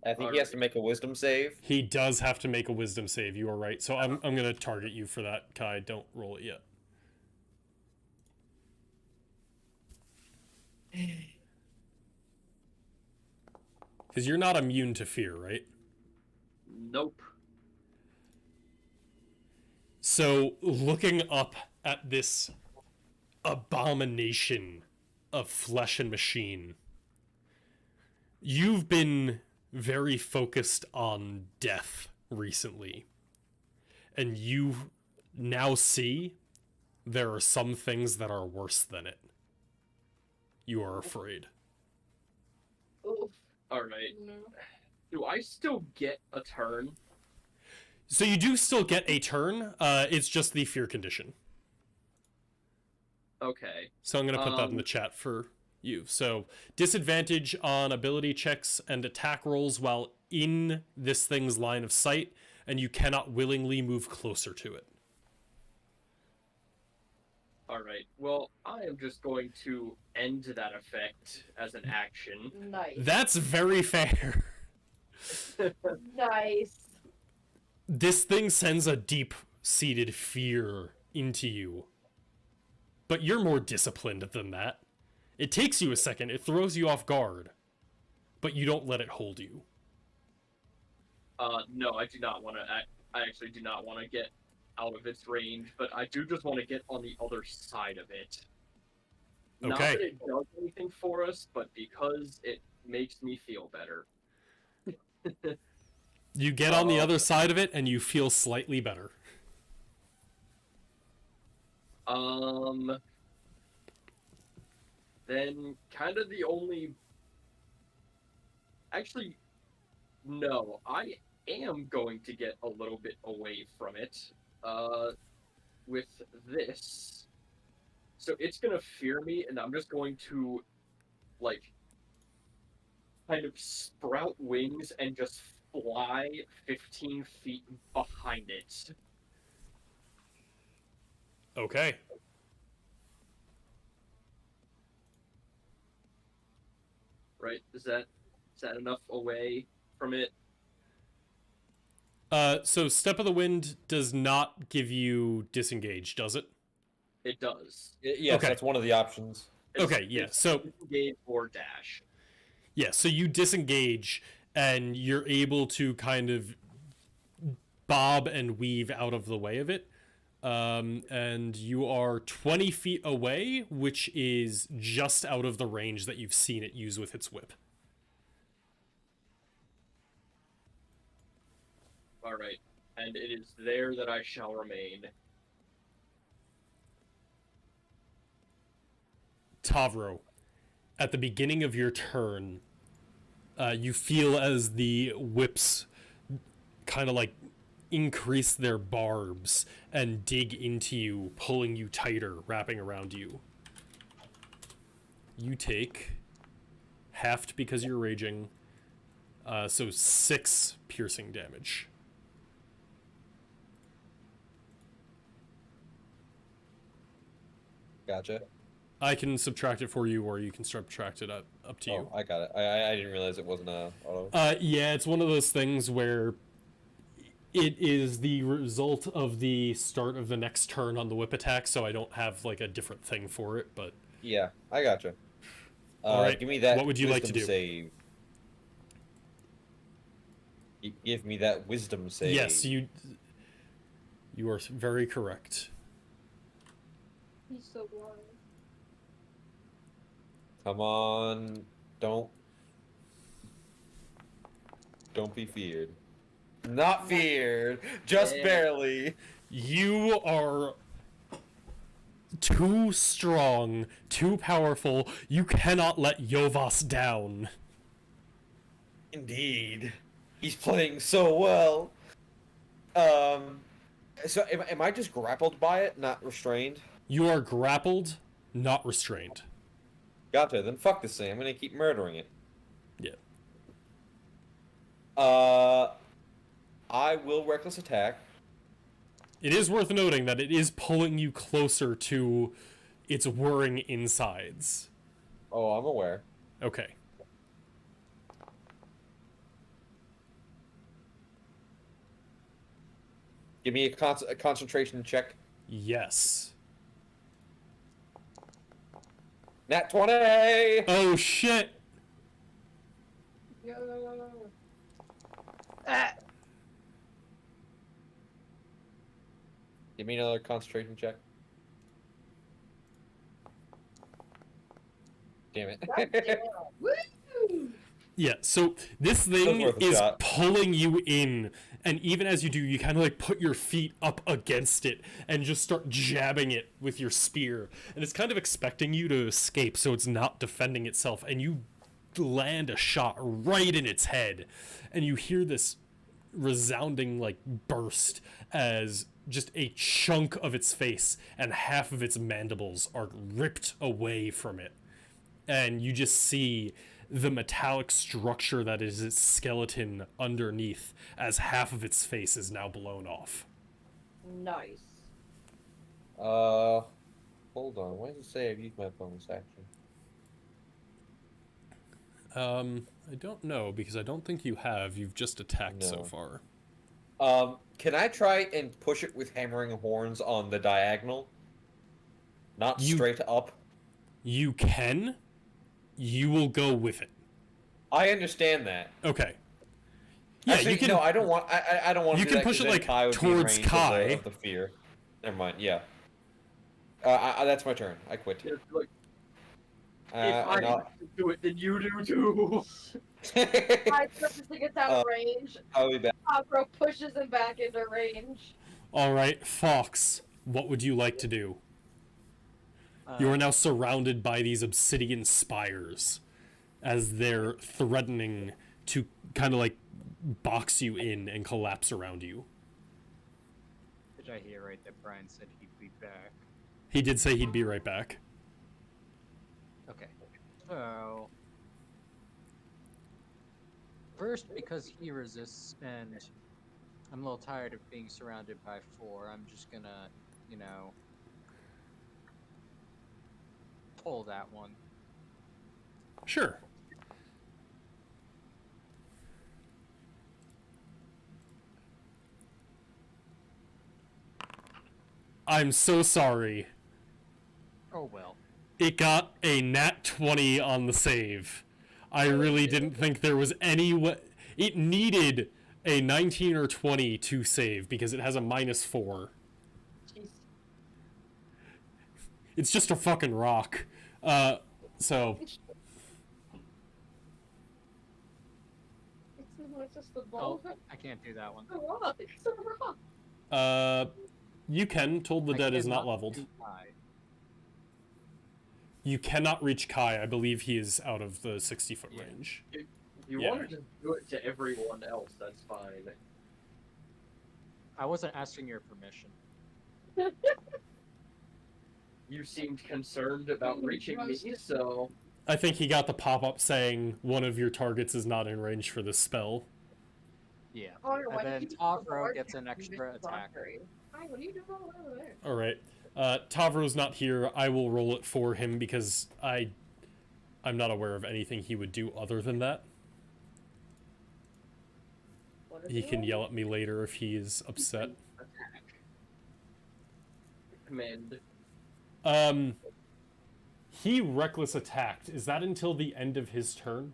I think he has to make a wisdom save. He does have to make a wisdom save, you are right. So I'm going to target you for that, Kai. Don't roll it yet. Because you're not immune to fear, right? Nope. So, looking up at this abomination of flesh and machine, you've been very focused on death recently, and you now see there are some things that are worse than it. You are afraid. Oof. Alright. No. Do I still get a turn? So you do still get a turn, it's just the fear condition. Okay. So I'm going to put that in the chat for you. So disadvantage on ability checks and attack rolls while in this thing's line of sight, and you cannot willingly move closer to it. Alright, well, I am just going to end that effect as an action. Nice. That's very fair. Nice. This thing sends a deep-seated fear into you. But you're more disciplined than that. It takes you a second, it throws you off guard. But you don't let it hold you. No, I do not want to. I actually do not want to get out of its range, but I do just want to get on the other side of it. Not Okay. that it does anything for us, but because it makes me feel better. You get on the other side of it, and you feel slightly better. Then kind of the only... Actually, no, I am going to get a little bit away from it, with this. So it's gonna fear me, and I'm just going to, like, kind of sprout wings and just fly 15 feet behind it. Okay. Right? Is that enough away from it? So Step of the Wind does not give you disengage, does it? It does. Yes, Okay. that's one of the options. Okay, yeah, so... Disengage or dash. Yeah, so you disengage, and you're able to kind of bob and weave out of the way of it. And you are 20 feet away, which is just out of the range that you've seen it use with its whip. Alright. And it is there that I shall remain. Tavro, at the beginning of your turn, you feel as the whips kind of like increase their barbs and dig into you, pulling you tighter, wrapping around you. You take halved because you're raging, so 6 piercing damage. Gotcha. I can subtract it for you, or you can subtract it up to you. Oh, I got it. I didn't realize it wasn't a auto. Yeah, it's one of those things where it is the result of the start of the next turn on the whip attack, so I don't have like a different thing for it, but... Yeah, I gotcha. All right, give me that. what would you like to wisdom do? Save. Give me that wisdom save. Yes, you are very correct. He's so blind. Come on, don't be feared. Not feared, just Yeah. barely. You are too strong, too powerful. You cannot let Yovas down. Indeed, he's playing so well. So am I just grappled by it, not restrained? You are grappled, not restrained. Gotcha. Then fuck this thing. I'm gonna keep murdering it. Yeah. I will reckless attack. It is worth noting that it is pulling you closer to its whirring insides. Oh, I'm aware. Okay. Give me a concentration check. Yes. Nat 20! Oh shit! Yo. Give me another concentration check. Damn it. Woo! Yeah, so this thing worth a is shot. pulling you in, and even as you do, you kind of like put your feet up against it and just start jabbing it with your spear. And it's kind of expecting you to escape, so it's not defending itself, and you land a shot right in its head. And you hear this resounding like burst as just a chunk of its face and half of its mandibles are ripped away from it. And you just see the metallic structure that is its skeleton underneath, as half of its face is now blown off. Nice. Hold on. Why does it say I've used my bonus action? I don't know, because I don't think you have. You've just attacked so No. far. Can I try and push it with hammering horns on the diagonal? Not straight up? You can. You will go with it. I understand that. Okay. Yeah, Actually, you can. no, I don't want. I don't want. You to do can that, push 'cause it, then like, Kai would be in towards range Kai. of the fear. Never mind. Yeah. That's my turn. I quit. It's like, if I'm I not. do it, then you do too. I purposely gets out of range. I'll be back. Tavro pushes him back into range. All right, Fox. What would you like to do? You are now surrounded by these obsidian spires, as they're threatening to kind of like box you in and collapse around you. Did I hear right that Brian said he'd be back? He did say he'd be right back. Okay. So first, because he resists, and I'm a little tired of being surrounded by 4, I'm just gonna, you know, pull that one. Sure. I'm so sorry. Oh well. It got a nat 20 on the save. I really didn't think there was any way. It needed a 19 or 20 to save because it has a -4. Jeez. It's just a fucking rock. So It's just the ball. Oh, I can't do that one. It's a rock. It's a rock. you can. Told the I Dead is not cannot leveled. do Kai. You cannot reach Kai. I believe he is out of the 60-foot Yeah. range. If you Yeah. wanted to do it to everyone else, that's fine. I wasn't asking your permission. You seemed concerned about reaching me, so I think he got the pop-up saying one of your targets is not in range for this spell. Yeah. Oh, no, why And then did you Tavro use gets an the extra attack. Valkyrie? Hi, what are you doing over there? All right. Tavro's not here. I will roll it for him because I'm not aware of anything he would do other than that. What is He can it? yell at me later if he is upset. attack. Command. He reckless attacked. Is that until the end of his turn?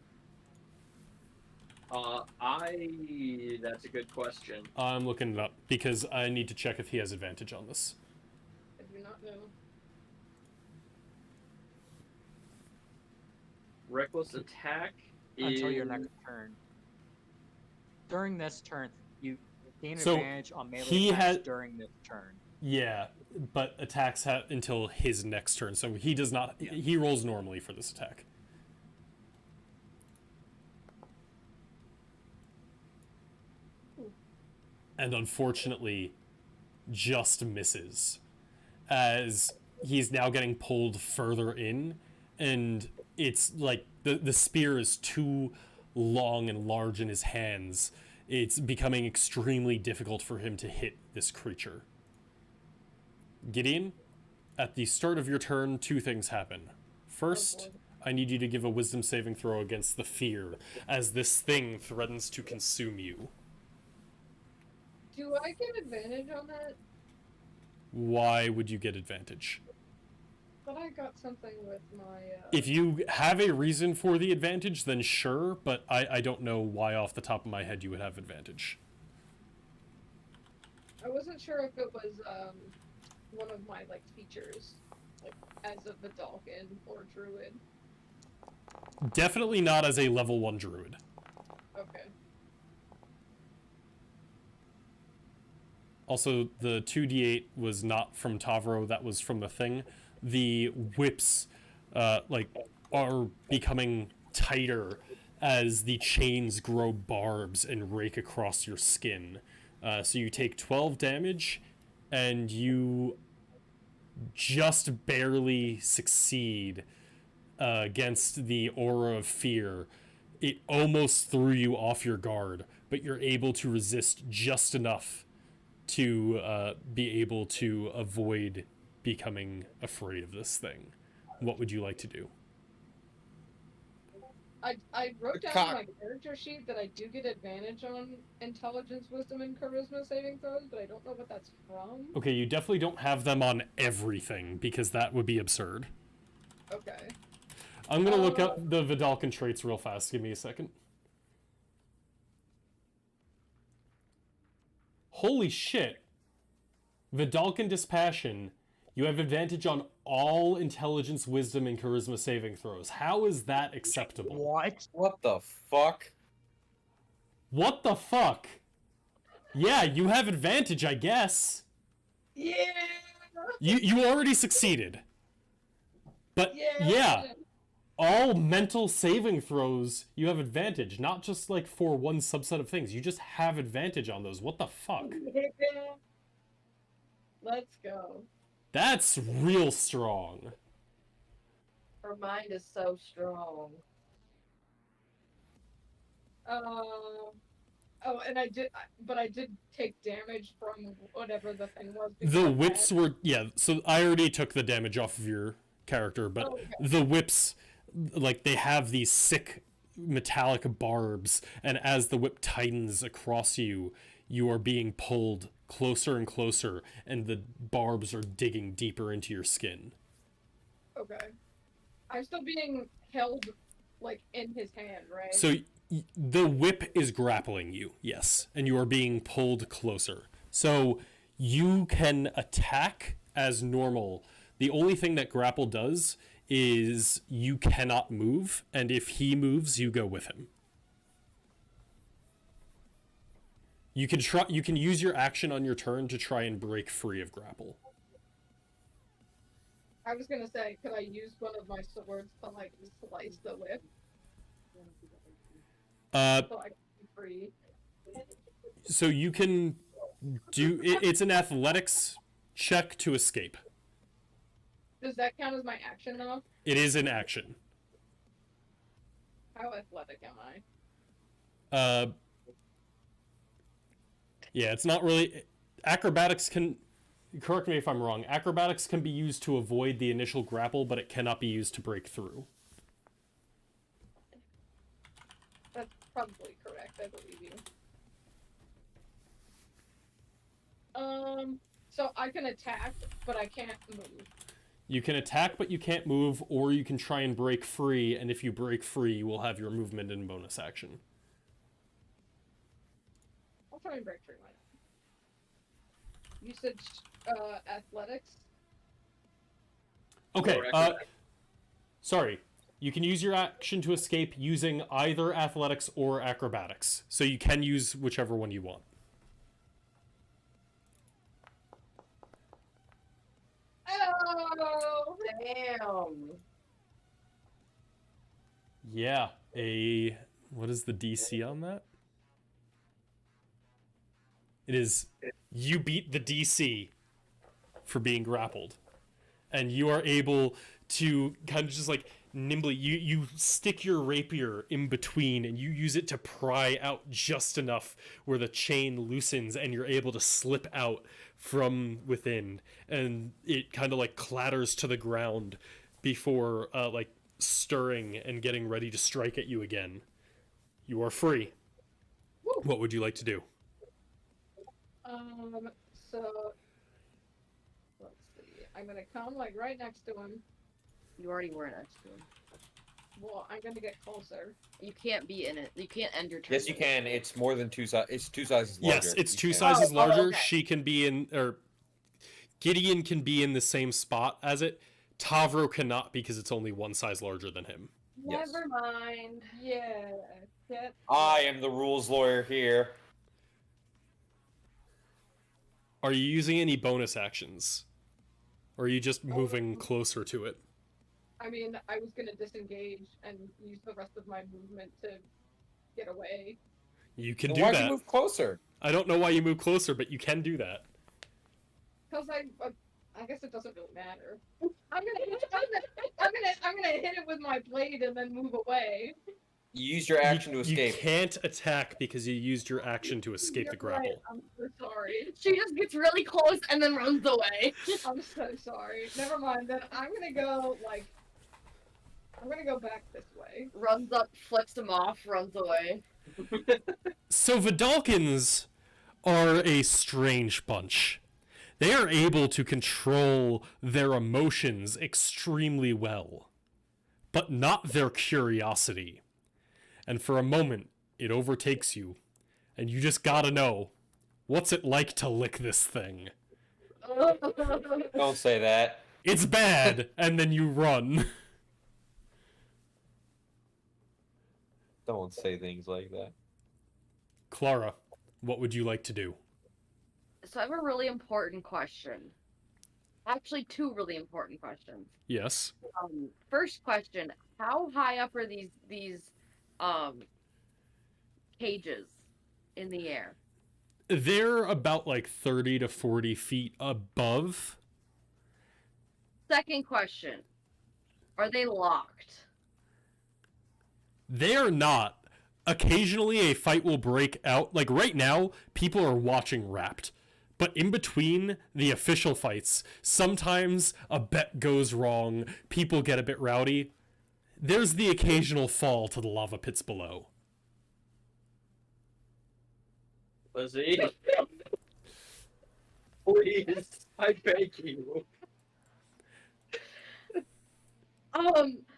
That's a good question. I'm looking it up because I need to check if he has advantage on this. I do not know. Reckless attack Until your is- next turn. During this turn, you gain So, advantage on melee he attacks had- during this turn. Yeah, but attacks have until his next turn, so he does not. Yeah. He rolls normally for this attack. And unfortunately, just misses, as he's now getting pulled further in, and it's like the spear is too long and large in his hands. It's becoming extremely difficult for him to hit this creature. Gideon, at the start of your turn, 2 things happen. First, I need you to give a wisdom saving throw against the fear, as this thing threatens to consume you. Do I get advantage on that? Why would you get advantage? But I got something with my. If you have a reason for the advantage, then sure, but I don't know why off the top of my head you would have advantage. I wasn't sure if it was one of my like features, like as a Vidalkin or Druid. Definitely not as a level 1 druid. Okay. Also, the 2d8 was not from Tavro, that was from the thing. The whips, are becoming tighter as the chains grow barbs and rake across your skin. So you take 12 damage, and you just barely succeed against the aura of fear, it almost threw you off your guard, but you're able to resist just enough to be able to avoid becoming afraid of this thing. What would you like to do? I wrote down on my character sheet that I do get advantage on intelligence, wisdom, and charisma saving throws, but I don't know what that's from. Okay, you definitely don't have them on everything, because that would be absurd. Okay. I'm gonna look up the Vidalcan traits real fast. Give me a second. Holy shit. Vidalcan Dispassion. You have advantage on all intelligence, wisdom, and charisma saving throws. How is that acceptable? What? What the fuck? What the fuck? Yeah, you have advantage, I guess. Yeah. You already succeeded. But yeah, all mental saving throws, you have advantage. Not just like for one subset of things. You just have advantage on those. What the fuck? Let's go. That's real strong. Her mind is so strong. Oh, and I did take damage from whatever the thing was. The whips were, yeah, so I already took the damage off of your character, but the whips, like, they have these sick metallic barbs, and as the whip tightens across you, you are being pulled closer and closer, and the barbs are digging deeper into your skin. Okay. I'm still being held, like, in his hand, right? So the whip is grappling you, yes, and you are being pulled closer. So you can attack as normal. The only thing that grapple does is you cannot move, and if he moves, you go with him. You can use your action on your turn to try and break free of grapple. I was gonna say, could I use one of my swords to, like, slice the whip? So I can be free. So you can do it's an athletics check to escape. Does that count as my action, though? It is an action. How athletic am I? Yeah, it's not really... Acrobatics can... Correct me if I'm wrong. Acrobatics can be used to avoid the initial grapple, but it cannot be used to break through. That's probably correct, I believe you. So I can attack, but I can't move. You can attack, but you can't move, or you can try and break free, and if you break free, you will have your movement and bonus action. I'll try and break free. Why not? You said athletics? Okay, sorry. You can use your action to escape using either athletics or acrobatics. So you can use whichever one you want. Oh, Damn. Yeah, what is the DC on that? It is, you beat the DC for being grappled. And you are able to kind of just like nimbly, you stick your rapier in between and you use it to pry out just enough where the chain loosens and you're able to slip out from within. And it kind of like clatters to the ground before like stirring and getting ready to strike at you again. You are free. Woo. What would you like to do? So let's see. I'm gonna come like right next to him. You already were next to him. Well, I'm gonna get closer. You can't be in it. You can't end your turn. Yes, you can. It's more than two sizes. It's 2 sizes larger. Yes, it's You 2 can. sizes larger. okay. She can be in, or Gideon can be in the same spot as it. Tavro cannot because it's only 1 size larger than him. Yes. Never mind. Yeah. I am the rules lawyer here. Are you using any bonus actions? Or are you just moving closer to it? I mean, I was gonna disengage and use the rest of my movement to get away. You can Then do why'd that. you move closer? I don't know why you move closer, but you can do that. Cause I guess it doesn't really matter. I'm gonna hit it with my blade and then move away. You use your action to You escape. can't attack because you used your action to escape the You're right, grapple. I'm so sorry. She just gets really close and then runs away. I'm so sorry. Never mind. Then I'm gonna go back this way. Runs up, flicks him off, runs away. So Vidalkins are a strange bunch. They are able to control their emotions extremely well, but not their curiosity. And for a moment, it overtakes you, and you just gotta know, what's it like to lick this thing? Don't say that. It's bad, and then you run. Don't say things like that. Clara, what would you like to do? So I have a really important question. Actually, two really important questions. Yes. First question: how high up are these cages in the air? They're about like 30 to 40 feet above. Second question: are they locked? They are not. Occasionally a fight will break out. Like right now, people are watching Wrapped. But in between the official fights, sometimes a bet goes wrong, people get a bit rowdy. There's the occasional fall to the lava pits below. Lizzie, please, I beg you.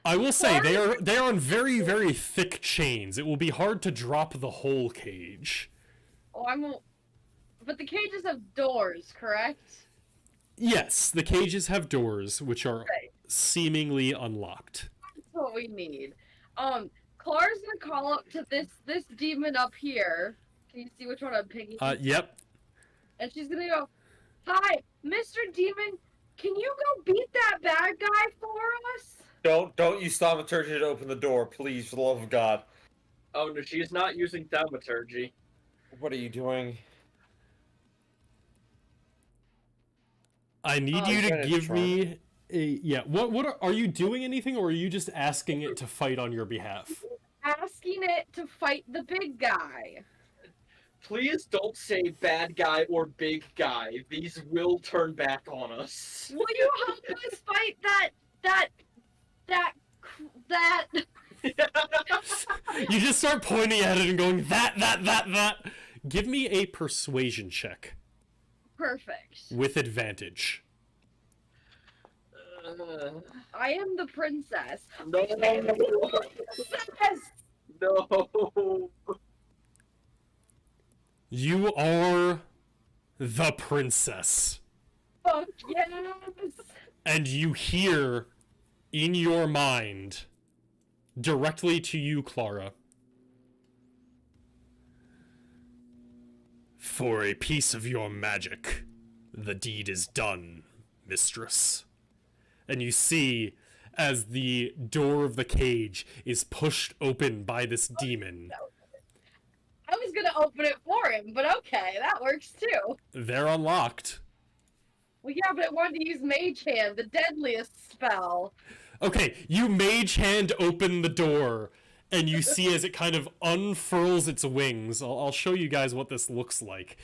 I will say they are on very, very thick chains. It will be hard to drop the whole cage. Oh, but the cages have doors, correct? Yes, the cages have doors, which are Okay. seemingly unlocked. That's what we need. Clara's gonna call up to this demon up here. Can you see which one I'm picking? Yep. And she's gonna go, "Hi, Mr. Demon, can you go beat that bad guy for us?" Don't use thaumaturgy to open the door, please, for the love of God. Oh no, she is not using thaumaturgy. What are you doing? I need you to give me a What are you doing anything, or are you just asking it to fight on your behalf? Asking it to fight the big guy. Please don't say bad guy or big guy. These will turn back on us. Will you help us fight that? You just start pointing at it and going that. Give me a persuasion check Perfect. with advantage. I am the princess. No. Princess! No. You are the princess. Fuck yes! And you hear in your mind, directly to you, Clara, "For a piece of your magic, the deed is done, mistress." And you see, as the door of the cage is pushed open by this demon, I was gonna open it for him, but okay, that works too. they're unlocked. Well, yeah, but I wanted to use Mage Hand, the deadliest spell. Okay, you mage hand open the door, and you see as it kind of unfurls its wings. I'll show you guys what this looks like.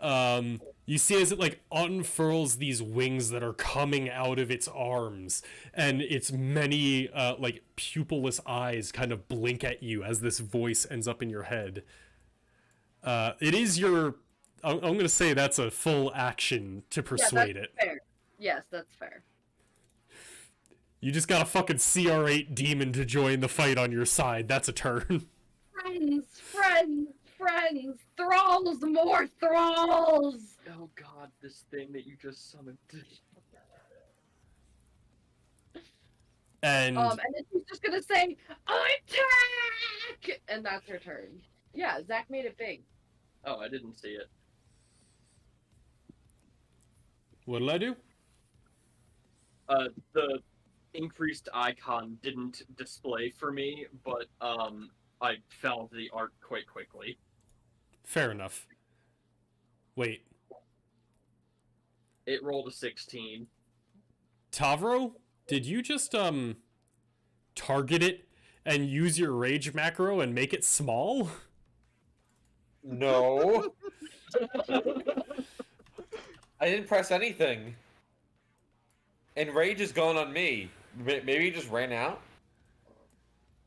You see as it like unfurls these wings that are coming out of its arms, and its many like pupilless eyes kind of blink at you as this voice ends up in your head. It is your... I'm gonna say that's a full action to persuade it. Fair. Yes, that's fair. You just got a fucking CR8 demon to join the fight on your side. That's a turn. Friends! Thralls! More thralls! Oh god, this thing that you just summoned. And then she's just gonna say, "Attack!" And that's her turn. Yeah, Zach made it big. Oh, I didn't see it. what'll I do? The increased icon didn't display for me, but I found the art quite quickly. Fair enough. Wait. It rolled a 16. Tavro, did you just target it and use your rage macro and make it small? No. I didn't press anything. And rage is going on me. Maybe it just ran out?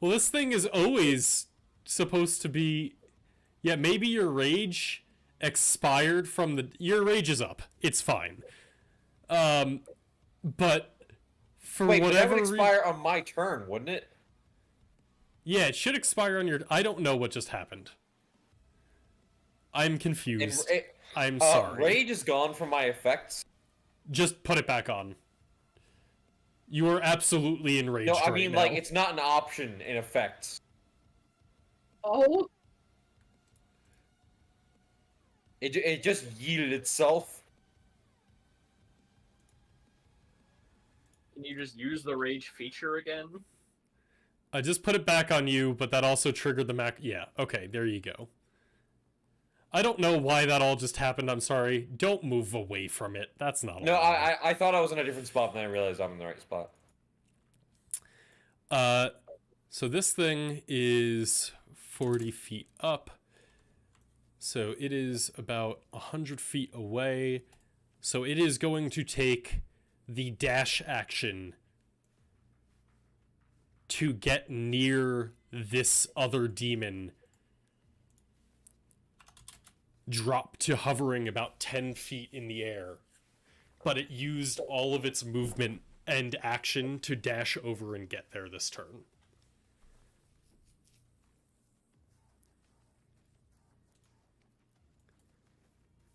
Well, this thing is always supposed to be... Yeah, maybe your rage expired from the... Your rage is up. It's fine. But for Wait, but that whatever would expire on my turn, wouldn't it? Yeah, it should expire on your... I don't know what just happened. I'm confused. I'm sorry. Rage is gone from my effects. Just put it back on. You are absolutely enraged No, I right mean, now. like, it's not an option in effects. Oh. It just yeeted itself. Can you just use the rage feature again? I just put it back on you, but that also triggered the Mac... Yeah, okay, there you go. I don't know why that all just happened, I'm sorry. Don't move away from it. That's not No, allowed. I thought I was in a different spot, and then I realized I'm in the right spot. So this thing is 40 feet up. So it is about 100 feet away. So it is going to take the dash action to get near this other demon. Drop to hovering about 10 feet in the air. But it used all of its movement and action to dash over and get there this turn.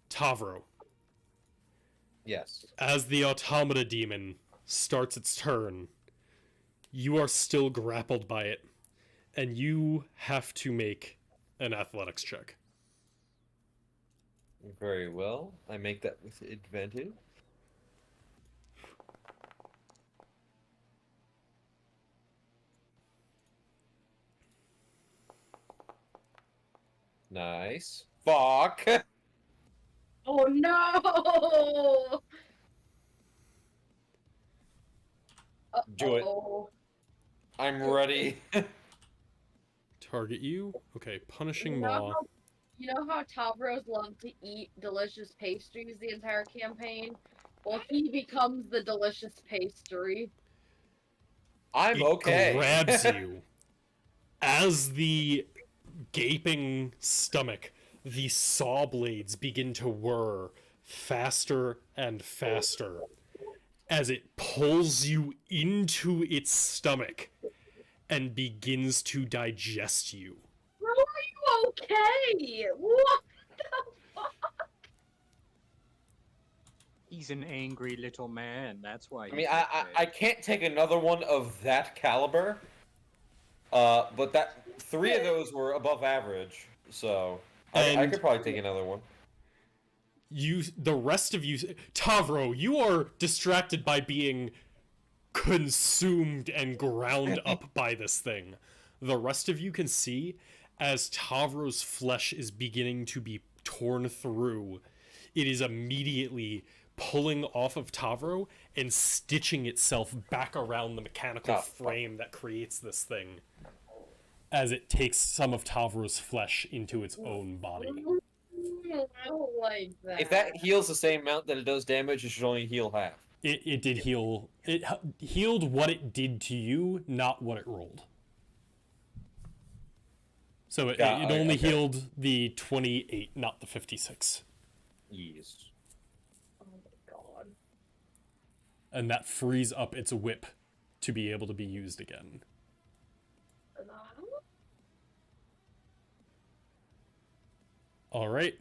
Tavro. Yes. As the automata demon starts its turn, you are still grappled by it, and you have to make an athletics check. Very well. I make that with advantage. Nice. Fuck! Oh no! Do it. Uh-oh. I'm ready. Target you? Okay, punishing You maw. You know how Tavros love to eat delicious pastries the entire campaign? Well, he becomes the delicious pastry. I'm It okay. grabs you. As the gaping stomach, the saw blades begin to whir faster and faster as it pulls you into its stomach and begins to digest you. Are you okay? What the fuck? He's an angry little man. That's why. I mean, I can't take another one of that caliber. But that 3 of those were above average, so I And- could probably take another one. The rest of you, Tavro, you are distracted by being consumed and ground up by this thing. The rest of you can see as Tavro's flesh is beginning to be torn through. It is immediately pulling off of Tavro and stitching itself back around the mechanical frame that creates this thing as it takes some of Tavro's flesh into its own body. I don't like that. If that heals the same amount that it does damage, it should only heal half. It did heal. It healed what it did to you, not what it rolled. So it only okay. healed the 28, not the 56. Yes. Oh my god. And that frees up its whip to be able to be used again. All right.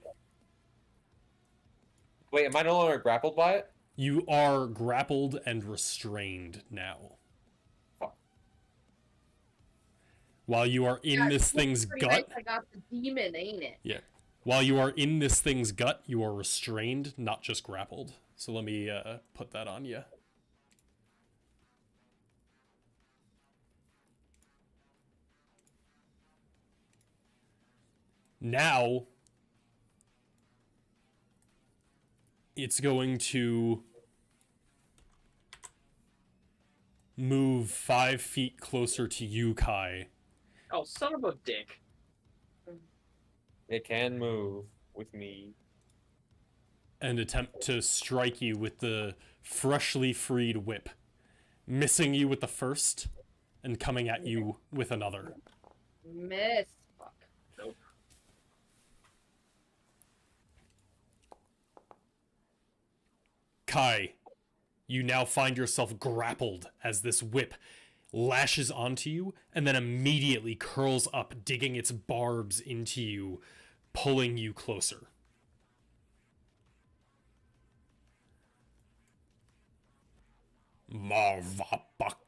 Wait, am I no longer grappled by it? You are grappled and restrained now. While you are in this thing's Pretty gut... nice I got the demon, ain't it? Yeah. While you are in this thing's gut, you are restrained, not just grappled. So let me put that on you. Now, it's going to move 5 feet closer to you, Kai, Oh, son of a dick. It can move with me. and attempt to strike you with the freshly freed whip, missing you with the first and coming at you with another. Miss. Fuck. Nope. Kai, you now find yourself grappled as this whip lashes onto you and then immediately curls up, digging its barbs into you, pulling you closer.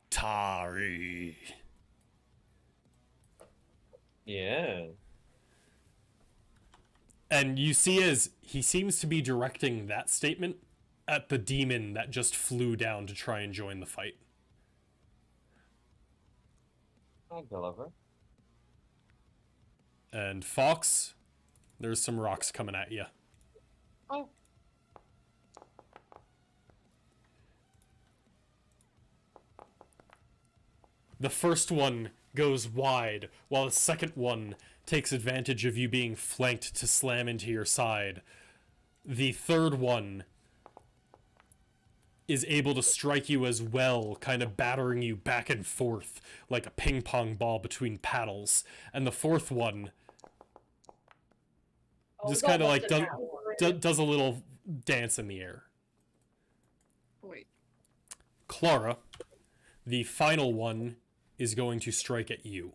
Marvapaktari. Yeah. And you see as he seems to be directing that statement at the demon that just flew down to try and join the fight. Hi, Gulliver. And Fox, there's some rocks coming at you. Oh, The first one goes wide, while the second one takes advantage of you being flanked to slam into your side. The third one is able to strike you as well, kind of battering you back and forth like a ping pong ball between paddles. And the fourth one just kind of like does a little dance in the air. wait. Clara, the final one, is going to strike at you.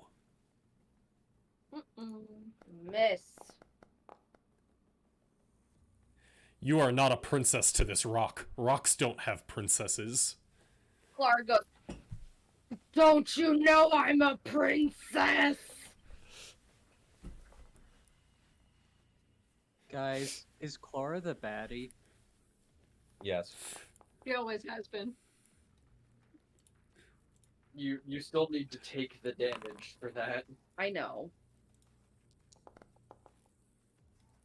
Miss. You are not a princess to this rock. Rocks don't have princesses. Clara goes, don't you know I'm a princess? Guys, is Clara the baddie? Yes. He always has been. You still need to take the damage for that. I know.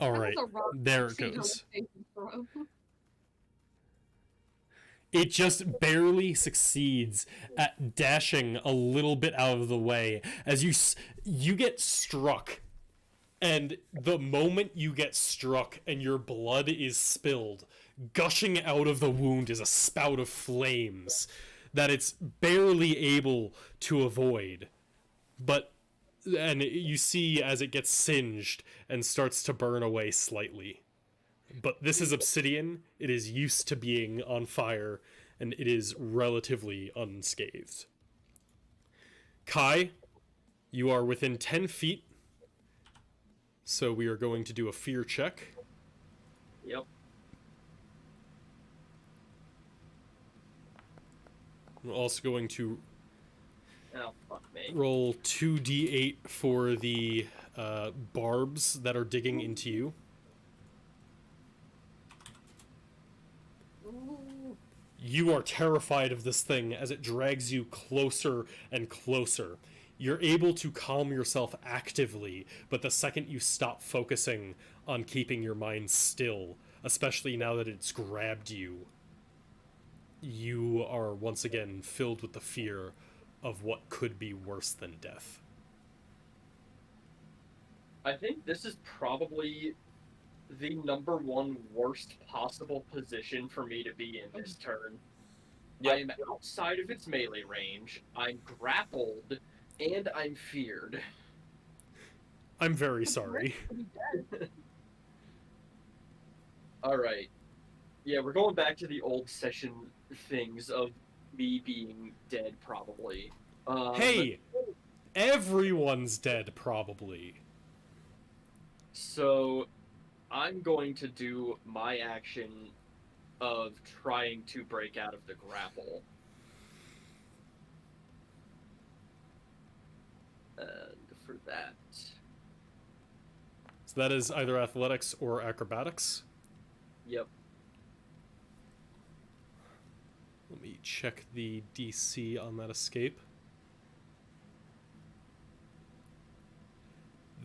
All That right, was a rock there it seed goes. rotation throw. It just barely succeeds at dashing a little bit out of the way as you get struck. And the moment you get struck and your blood is spilled, gushing out of the wound is a spout of flames that it's barely able to avoid. And you see as it gets singed and starts to burn away slightly. But this is obsidian, it is used to being on fire, and it is relatively unscathed. Kai, you are within 10 feet, so we are going to do a fear check. Yep. We're also going to Oh, fuck me. roll 2d8 for the barbs that are digging into you. You are terrified of this thing as it drags you closer and closer. You're able to calm yourself actively, but the second you stop focusing on keeping your mind still, especially now that it's grabbed you, you are once again filled with the fear of what could be worse than death. I think this is probably the #1 worst possible position for me to be in this turn. Yep. I am outside of its melee range, I'm grappled, and I'm feared. I'm very sorry. Alright. Yeah, we're going back to the old session things of me being dead, probably. Hey! Everyone's dead, probably. So, I'm going to do my action of trying to break out of the grapple. And for that, So that is either athletics or acrobatics. yep. Let me check the DC on that escape.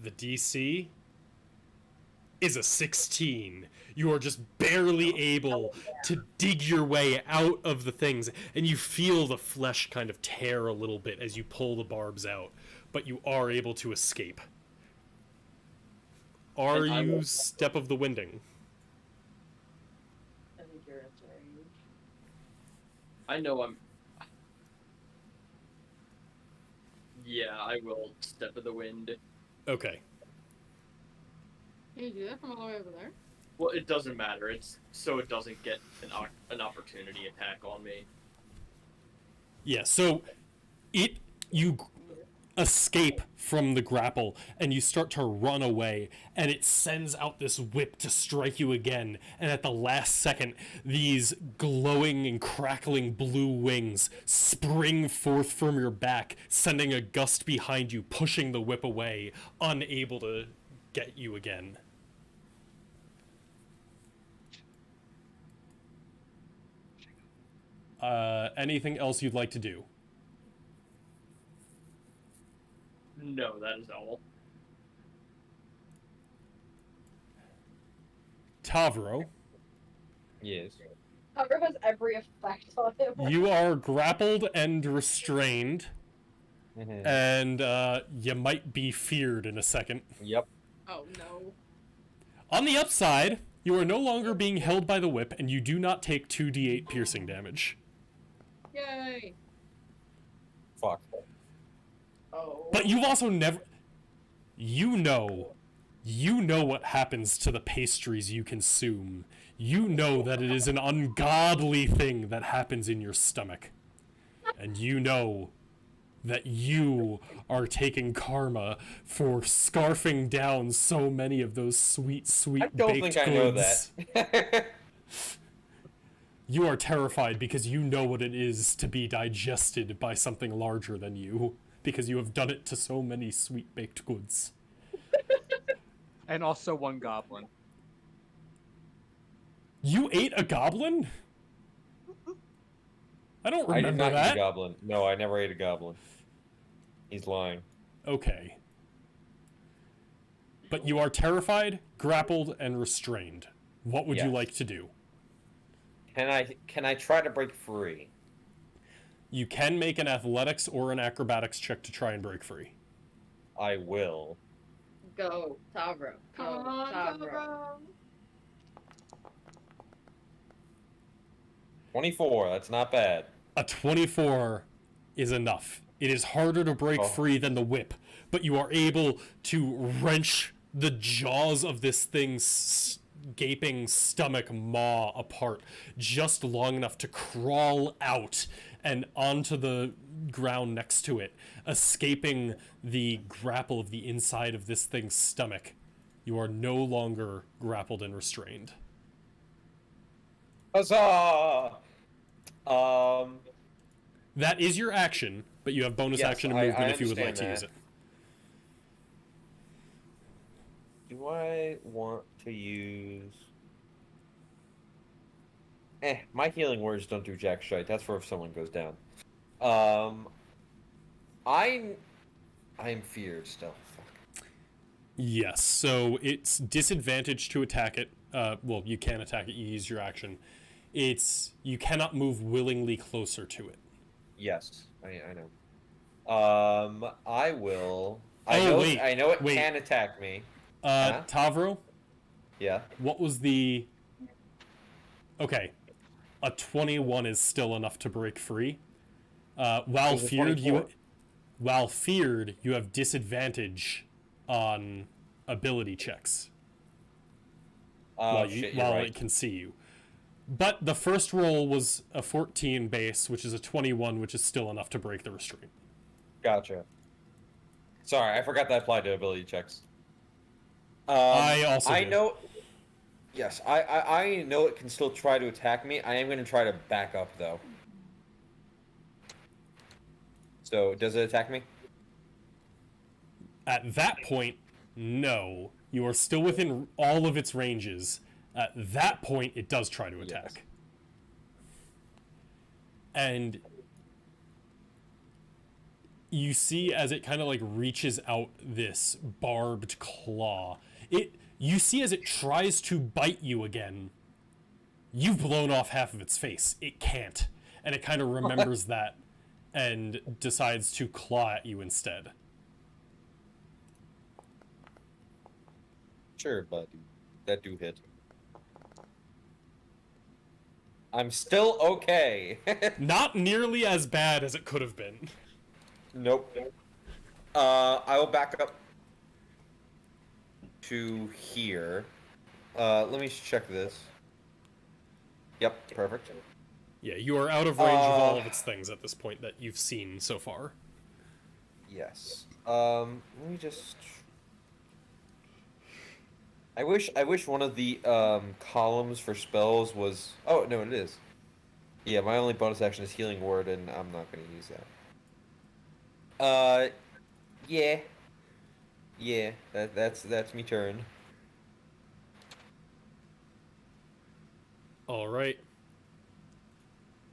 The DC is a 16. You are just barely able to dig your way out of the things, and you feel the flesh kind of tear a little bit as you pull the barbs out, but you are able to escape. Are you Step of the Winding? I think you're afraid. I know I'm. Yeah, I will Step of the Wind. Okay. Can you do that from all the way over there? Well, it doesn't matter. It's so it doesn't get an opportunity attack on me. Yeah, so you escape from the grapple and you start to run away, and it sends out this whip to strike you again, and at the last second these glowing and crackling blue wings spring forth from your back, sending a gust behind you, pushing the whip away, unable to get you again. Anything else you'd like to do? No, that is all. Tavro, Yes. Tavro has every effect on him. you are grappled and restrained, and you might be feared in a second. Yep. Oh no. On the upside, you are no longer being held by the whip, and you do not take 2d8 piercing damage. Yay. Fuck. Oh. But you've also never... You know what happens to the pastries you consume. You know that it is an ungodly thing that happens in your stomach. And you know that you are taking karma for scarfing down so many of those sweet, sweet I don't baked think I goods. know that. You are terrified because you know what it is to be digested by something larger than you, because you have done it to so many sweet baked goods. And also one goblin. You ate a goblin? I don't I did remember not eat that. a goblin. No, I never ate a goblin. He's lying. Okay. But you are terrified, grappled, and restrained. What would you Yes. like to do? Can I try to break free? You can make an athletics or an acrobatics check to try and break free. I will. Go, Tavro. Come Go, on, Tavro. Tavro. 24, that's not bad. A 24 is enough. It is harder to break free than the whip, but you are able to wrench the jaws of this thing's gaping stomach maw apart just long enough to crawl out and onto the ground next to it, escaping the grapple of the inside of this thing's stomach. You are no longer grappled and restrained. Huzzah! That is your action, but you have bonus Yes, action and I movement if you would like understand to use that. it. Do I want to use... my healing words don't do jack shite. That's for if someone goes down. I'm feared still. Fuck. Yes, so it's disadvantage to attack it. Well, you can attack it, you use your action. You cannot move willingly closer to it. Yes, I know. I will... I know it wait. can attack me. Tavro, Yeah. what was the... Okay, a 21 is still enough to break free. While It was a feared, 24. you have disadvantage on ability checks Oh, while shit, you're right. it can see you. But the first roll was a 14 base, which is a 21, which is still enough to break the restraint. Gotcha. Sorry, I forgot that applied to ability checks. I also I did. know... Yes, I know it can still try to attack me. I am going to try to back up, though. So, does it attack me? At that point, no. You are still within all of its ranges. At that point, it does try to attack. Yes. And you see as it kind of like reaches out this barbed claw. You see as it tries to bite you again, you've blown off half of its face. It can't. And it kind of remembers that and decides to claw at you instead. Sure, buddy. That do hit. I'm still okay. Not nearly as bad as it could have been. Nope. I will back up to here. Let me check this. Yep, perfect. Yeah, you are out of range of all of its things at this point that you've seen so far. Yes. Let me just... I wish one of the columns for spells was... Oh, no, it is. Yeah, my only bonus action is Healing Word, and I'm not going to use that. Yeah. Yeah, that's me turn. All right.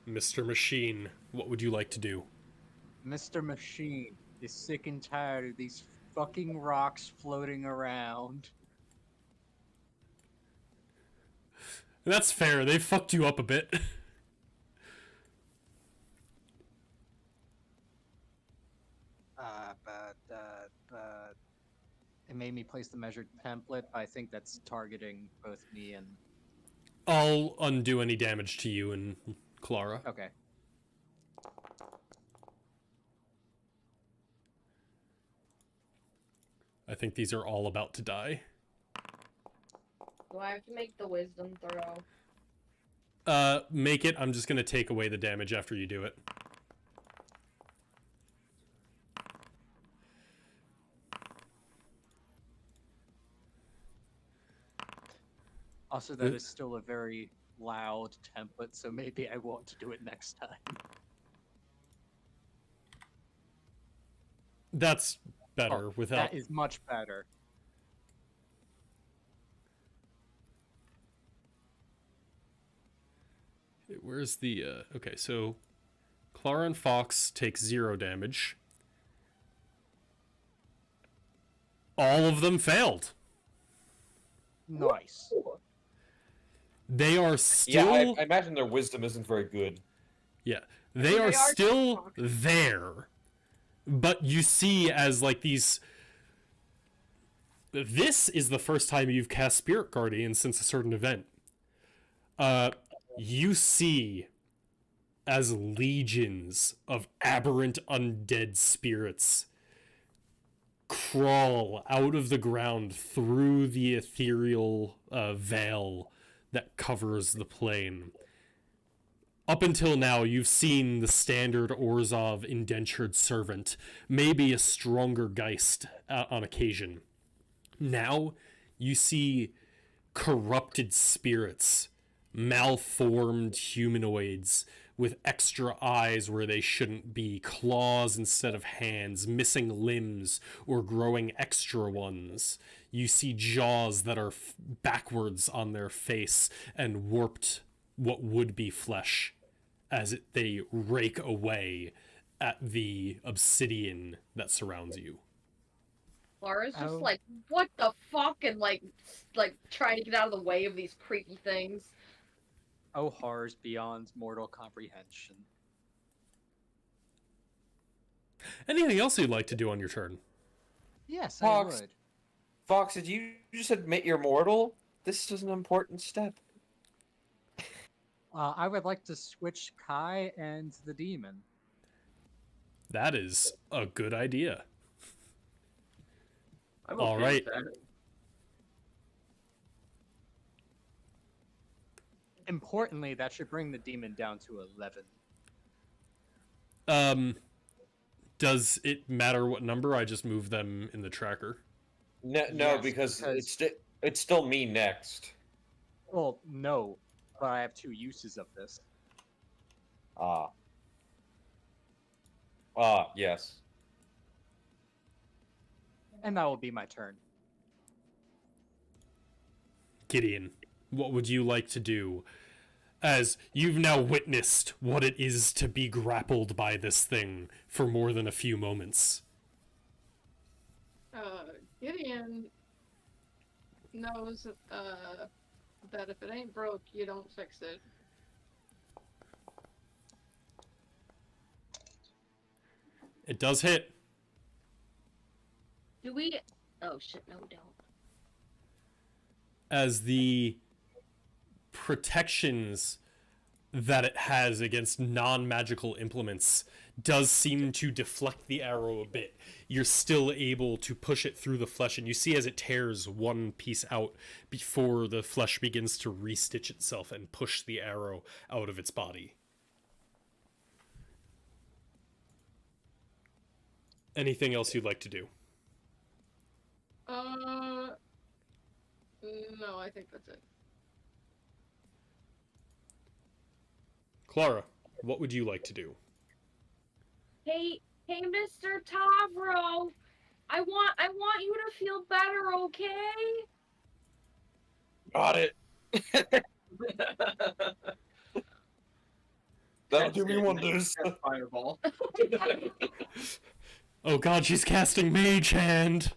Mr. Machine, what would you like to do? Mr. Machine is sick and tired of these fucking rocks floating around. That's fair. They fucked you up a bit. But it made me place the measured template. I think that's targeting both me and... I'll undo any damage to you and Clara. Okay. I think these are all about to die. Do I have to make the wisdom throw? Make it. I'm just gonna take away the damage after you do it. Also, that is still a very loud template, so maybe I want to do it next time. That's better without... That is much better. Where's the... Okay, so... Clara and Fox take 0 damage. All of them failed. Nice. They are still... Yeah, I imagine their wisdom isn't very good. Yeah, they are still there. But you see as, like, these... This is the first time you've cast Spirit Guardian since a certain event. You see as legions of aberrant undead spirits crawl out of the ground through the ethereal veil that covers the plane. Up until now, you've seen the standard Orzhov indentured servant, maybe a stronger Geist on occasion. Now, you see corrupted spirits, malformed humanoids with extra eyes where they shouldn't be, claws instead of hands, missing limbs or growing extra ones. You see jaws that are backwards on their face and warped what would be flesh as they rake away at the obsidian that surrounds you. Laura's just like, what the fuck? And like trying to get out of the way of these creepy things. Oh, horrors beyond mortal comprehension. Anything else you'd like to do on your turn? Yes, Fox. I would. Fox, did you just admit you're mortal? This is an important step. I would like to switch Kai and the demon. That is a good idea. I'm All okay right. with that. Importantly, that should bring the demon down to 11. Does it matter what number? I just move them in the tracker. No, Yes, because because- it's still me next. Well, no, but I have 2 uses of this. Yes. And that will be my turn. Gideon, what would you like to do? As you've now witnessed what it is to be grappled by this thing for more than a few moments. Gideon knows that if it ain't broke, you don't fix it. It does hit. Do we? Oh shit! No, don't. As the protections that it has against non-magical implements does seem to deflect the arrow a bit, you're still able to push it through the flesh, and you see as it tears one piece out before the flesh begins to restitch itself and push the arrow out of its body. Anything else you'd like to do? No, I think that's it. Clara, what would you like to do? Hey, Mr. Tavro, I want you to feel better, okay? Got it. That'll do me wonders. Fireball. Oh god, she's casting Mage Hand!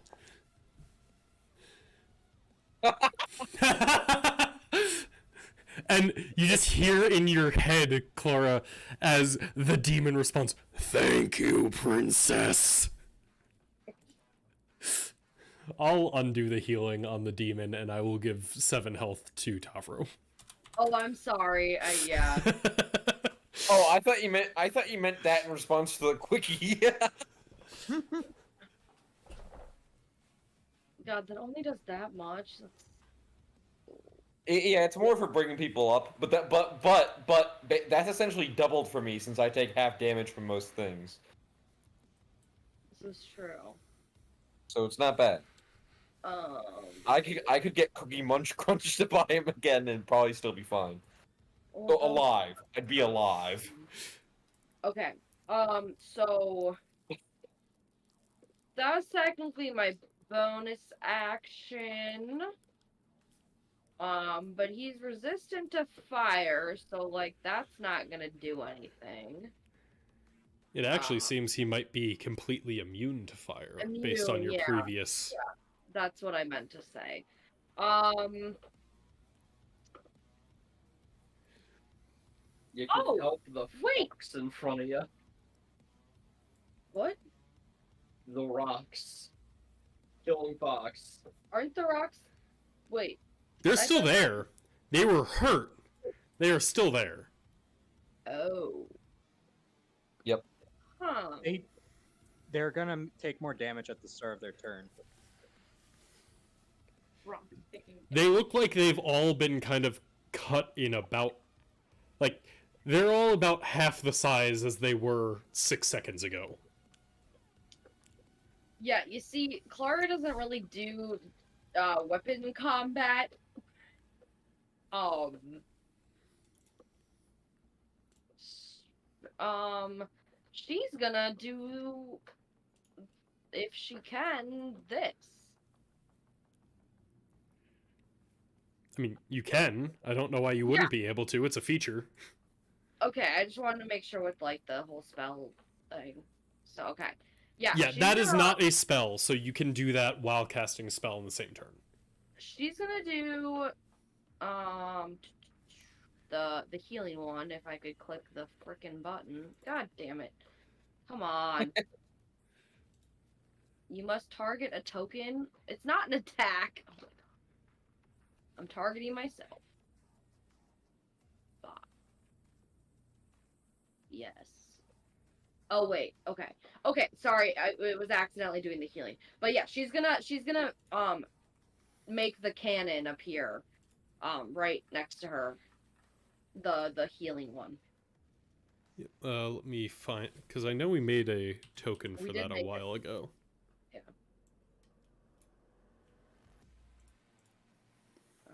And you just hear in your head, Clara, as the demon responds, "Thank you, princess." I'll undo the healing on the demon, and I will give 7 health to Tavro. Oh, I'm sorry. Yeah. Oh, I thought you meant that in response to the quickie. God, that only does that much. That's... Yeah, it's more for bringing people up, but that's essentially doubled for me since I take half damage from most things. This is true. So it's not bad. Um. I could get Cookie Munch Crunch to buy him again and probably still be fine. So alive. I'd be alive. Okay. So that was technically my bonus action. But he's resistant to fire, so like that's not gonna do anything. It actually seems he might be completely immune to fire, based on your yeah. previous... Yeah, that's what I meant to say. You can help the fox in front of you. What? The rocks. Killing fox. Aren't the rocks... Wait. They're still there. They were hurt. They are still there. Oh. Yep. Huh. They're gonna take more damage at the start of their turn. They look like they've all been kind of cut in about... Like, they're all about half the size as they were 6 seconds ago. Yeah, you see, Clara doesn't really do weapon combat. She's gonna do, if she can, this. I mean, you can. I don't know why you wouldn't be able to. It's a feature. Okay, I just wanted to make sure with, like, the whole spell thing. So, okay. Yeah, Yeah, that is not a spell, so you can do that while casting a spell in the same turn. She's gonna do, the healing one, if I could click the frickin' button. God damn it. Come on. You must target a token. It's not an attack. Oh my god. I'm targeting myself. Yes. Oh wait. Okay. Okay. Sorry. I was accidentally doing the healing. But yeah, she's gonna make the cannon appear, right next to her. The healing one. Let me find, because I know we made a token for that a while ago. Yeah.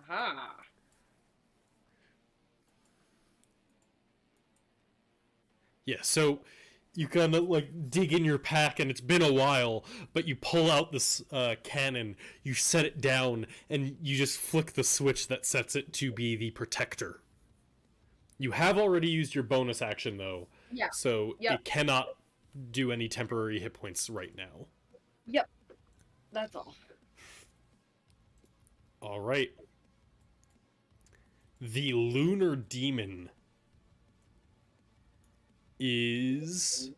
Aha. Yeah, so you kind of like dig in your pack, and it's been a while, but you pull out this cannon, you set it down, and you just flick the switch that sets it to be the protector. You have already used your bonus action, though, so it cannot do any temporary hit points right now. Yep. That's all. All right. The lunar demon is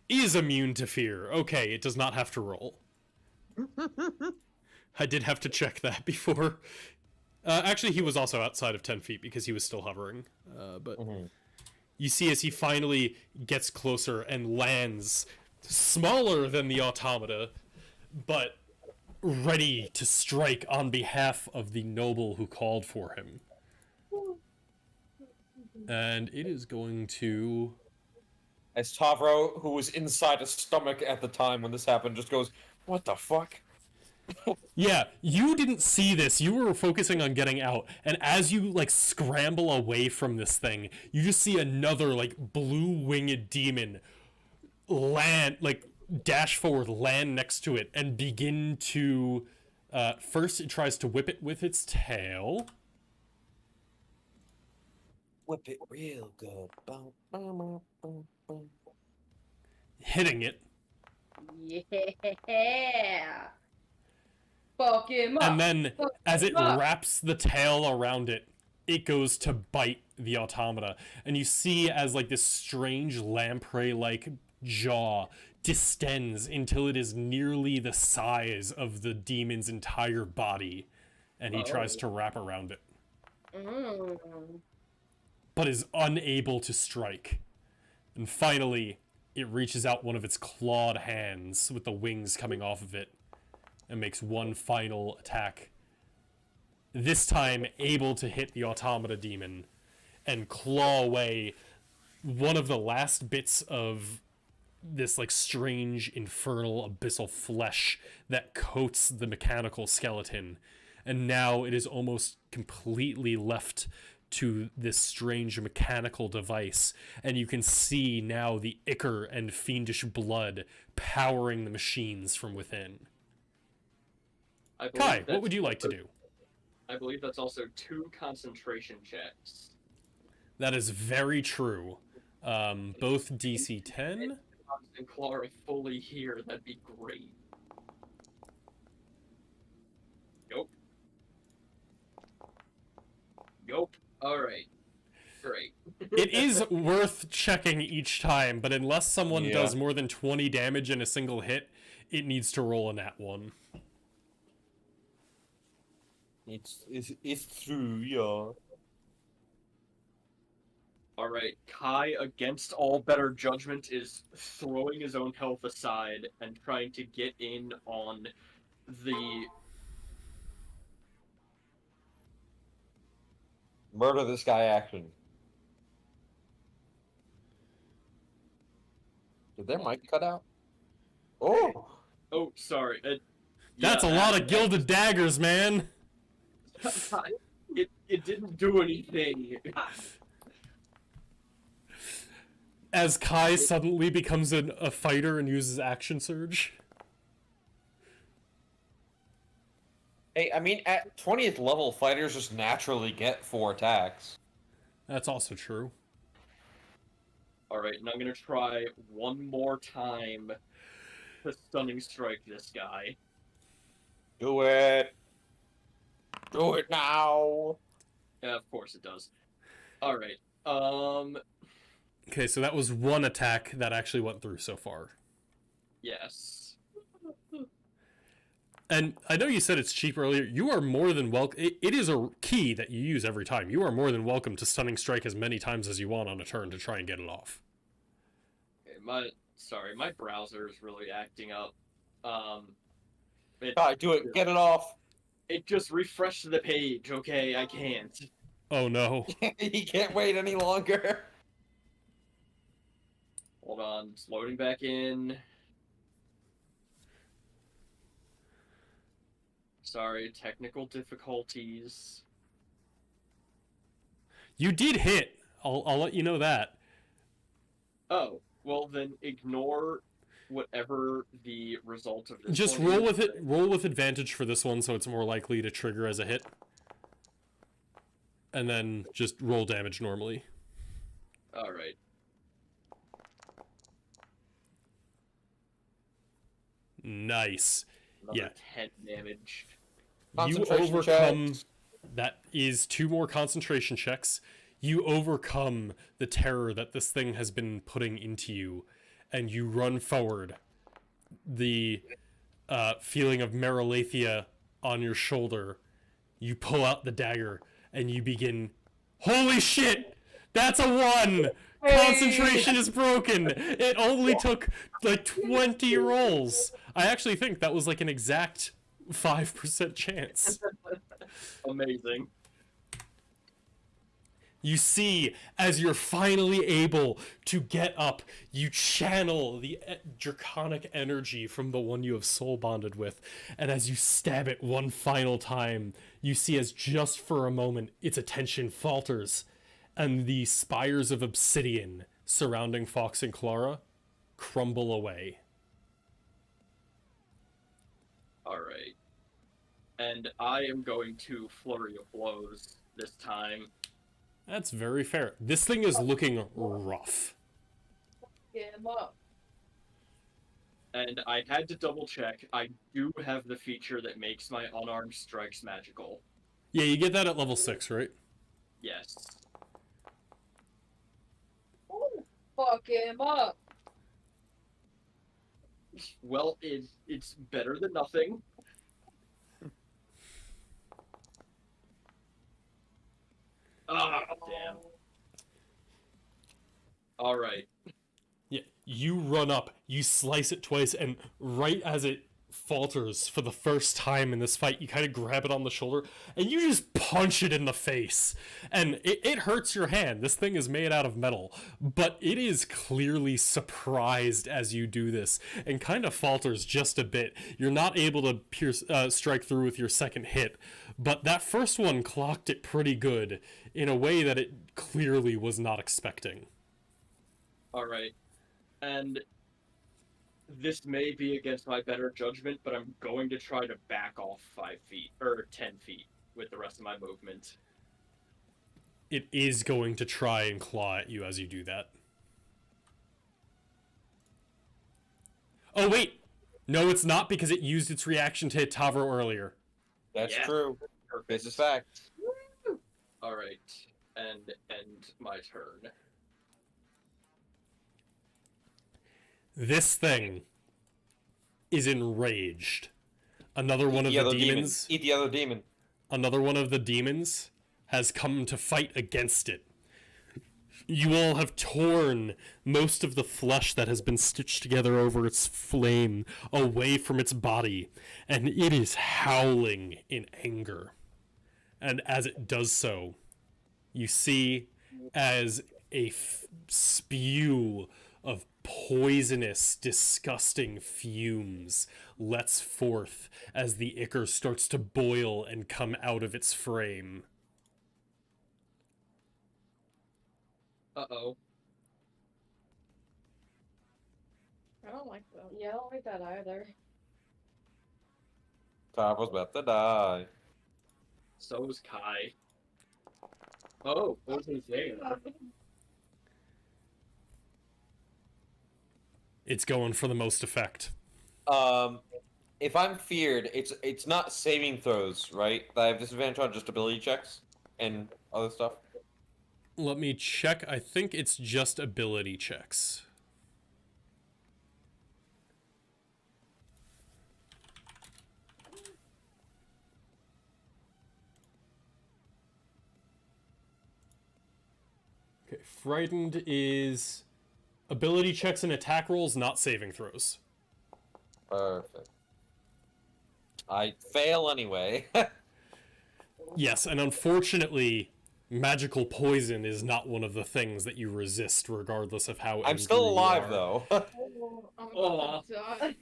immune to fear. Okay, it does not have to roll. I did have to check that before. Actually, he was also outside of 10 feet because he was still hovering. But you see as he finally gets closer and lands smaller than the automata, but ready to strike on behalf of the noble who called for him. And it is going to... As Tavro, who was inside a stomach at the time when this happened, just goes, "What the fuck?" Yeah, you didn't see this. You were focusing on getting out. And as you, like, scramble away from this thing, you just see another, like, blue-winged demon land, like, dash forward, land next to it, and begin to... first, it tries to whip it with its tail. Whip it real good. Boom, boom, boom, boom, boom. Hitting it. Yeah. Fuck him up. And then, Fuck as it him up. wraps the tail around it, it goes to bite the automata. And you see as, like, this strange lamprey-like jaw distends until it is nearly the size of the demon's entire body. And he tries to wrap around it. But is unable to strike. And finally, it reaches out one of its clawed hands with the wings coming off of it and makes one final attack. This time able to hit the automata demon and claw away one of the last bits of this, like, strange infernal abyssal flesh that coats the mechanical skeleton. And now it is almost completely left to this strange mechanical device, and you can see now the ichor and fiendish blood powering the machines from within. Kai, what would you like to do? I believe that's also 2 concentration checks. That is very true. Both DC 10. And Clara fully here, that'd be great. Yup. Alright. Great. It is worth checking each time, but unless someone does more than 20 damage in a single hit, it needs to roll a nat 1. It's true, yeah. Alright, Kai, against all better judgment, is throwing his own health aside and trying to get in on the... Murder this guy action. Did their mic cut out? Oh! Oh, sorry. That's a lot of gilded daggers, man! It didn't do anything. As Kai suddenly becomes a fighter and uses action surge. Hey, I mean, at 20th level, fighters just naturally get 4 attacks. That's also true. Alright, and I'm gonna try one more time to stunning strike this guy. Do it! Do it now! Yeah, of course it does. Alright, Okay, so that was one attack that actually went through so far. yes. And I know you said it's cheap earlier. You are more than welcome. It is a key that you use every time. You are more than welcome to stunning strike as many times as you want on a turn to try and get it off. Okay, my browser is really acting up. Do it, get it off! It just refreshed the page, okay? I can't. Oh no. He can't wait any longer! Hold on, it's loading back in. Sorry, technical difficulties. You did hit. I'll let you know that. Oh, well then ignore whatever the result of this Just one roll is. with it. Roll with advantage for this one, so it's more likely to trigger as a hit. And then just roll damage normally. Alright. Nice. Another Yeah. 10 damage. You Concentration overcome. checks. That is 2 more concentration checks. You overcome the terror that this thing has been putting into you, and you run forward. The feeling of Merolathia on your shoulder. You pull out the dagger, and you begin. Holy shit! That's a 1! Concentration is broken! It only took like 20 rolls. I actually think that was like an exact 5% chance. Amazing. You see, as you're finally able to get up, you channel the draconic energy from the one you have soul bonded with, and as you stab it one final time, you see as just for a moment its attention falters, and the spires of obsidian surrounding Fox and Clara crumble away. Alright. And I am going to flurry of blows this time. That's very fair. This thing is looking rough. Get him up. And I had to double check. I do have the feature that makes my unarmed strikes magical. Yeah, you get that at level 6, right? Yes. Fuck him up. Well, it's better than nothing. Ah, damn. Alright. Yeah, you run up, you slice it twice, and right as it falters for the first time in this fight, you kind of grab it on the shoulder, and you just punch it in the face. And it hurts your hand. This thing is made out of metal, but it is clearly surprised as you do this, and kind of falters just a bit. You're not able to strike through with your second hit, but that first one clocked it pretty good, in a way that it clearly was not expecting. Alright. And this may be against my better judgment, but I'm going to try to back off 5 feet, or 10 feet, with the rest of my movement. It is going to try and claw at you as you do that. Oh, wait! No, it's not, because it used its reaction to hit Tavro earlier. That's Yeah. true. Perfect. This is fact. Alright. And end my turn. This thing is enraged. Another one of the demons. Eat the other demon. Another one of the demons has come to fight against it. You all have torn most of the flesh that has been stitched together over its flame away from its body, and it is howling in anger. And as it does so, you see as a spew of poisonous, disgusting fumes lets forth as the ichor starts to boil and come out of its frame. Uh-oh. I don't like that. Yeah, I don't like that either. Tavro's about to die. So is Kai. Oh, what was he saying? It's going for the most effect. If I'm feared, it's not saving throws, right? I have disadvantage on just ability checks and other stuff. Let me check. I think it's just ability checks. Okay, frightened is ability checks and attack rolls, not saving throws. Perfect. I fail anyway. Yes, and unfortunately, magical poison is not one of the things that you resist, regardless of how I'm angry still you alive, are. though. I'm about to die.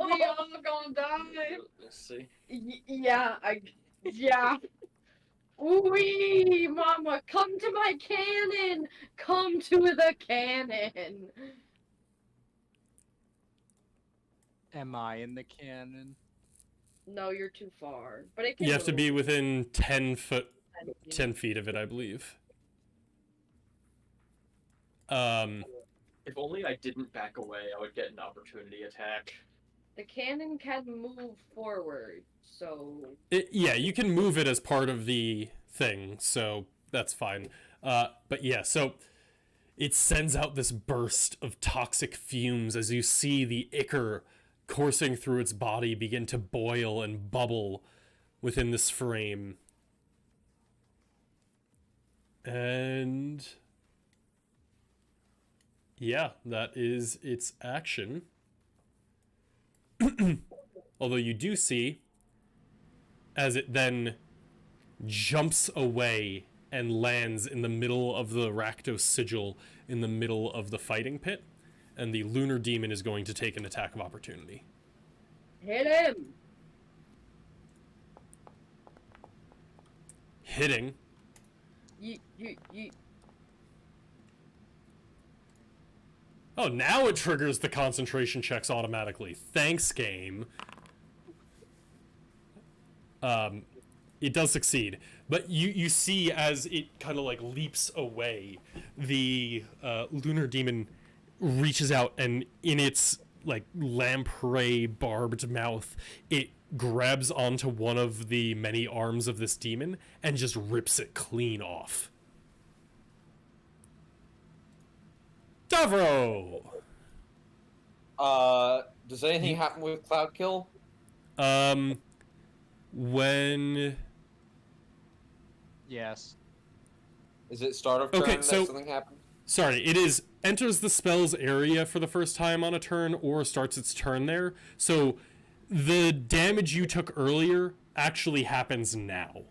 We all gonna die. Let's see. Yeah, yeah. Wee, mama, come to my cannon! Come to the cannon! Am I in the cannon? No, you're too far. But it can You have to move. be within 10 feet of it, I believe. If only I didn't back away, I would get an opportunity attack. The cannon can move forward, so Yeah, you can move it as part of the thing, so that's fine. But yeah, so it sends out this burst of toxic fumes as you see the ichor coursing through its body begin to boil and bubble within this frame. And yeah, that is its action. Although you do see, as it then jumps away and lands in the middle of the Rakdos sigil, in the middle of the fighting pit, and the lunar demon is going to take an attack of opportunity. hit him. Hitting. You. Oh, now it triggers the concentration checks automatically. Thanks, game. It does succeed, but you see as it kind of like leaps away, the lunar demon reaches out and in its like lamprey barbed mouth, it grabs onto one of the many arms of this demon and just rips it clean off. Tavro! Does anything happen with Cloud Kill? When... Yes. Is it start of turn Okay, that so- something happens? Sorry, it is enters the spell's area for the first time on a turn or starts its turn there. So the damage you took earlier actually happens now.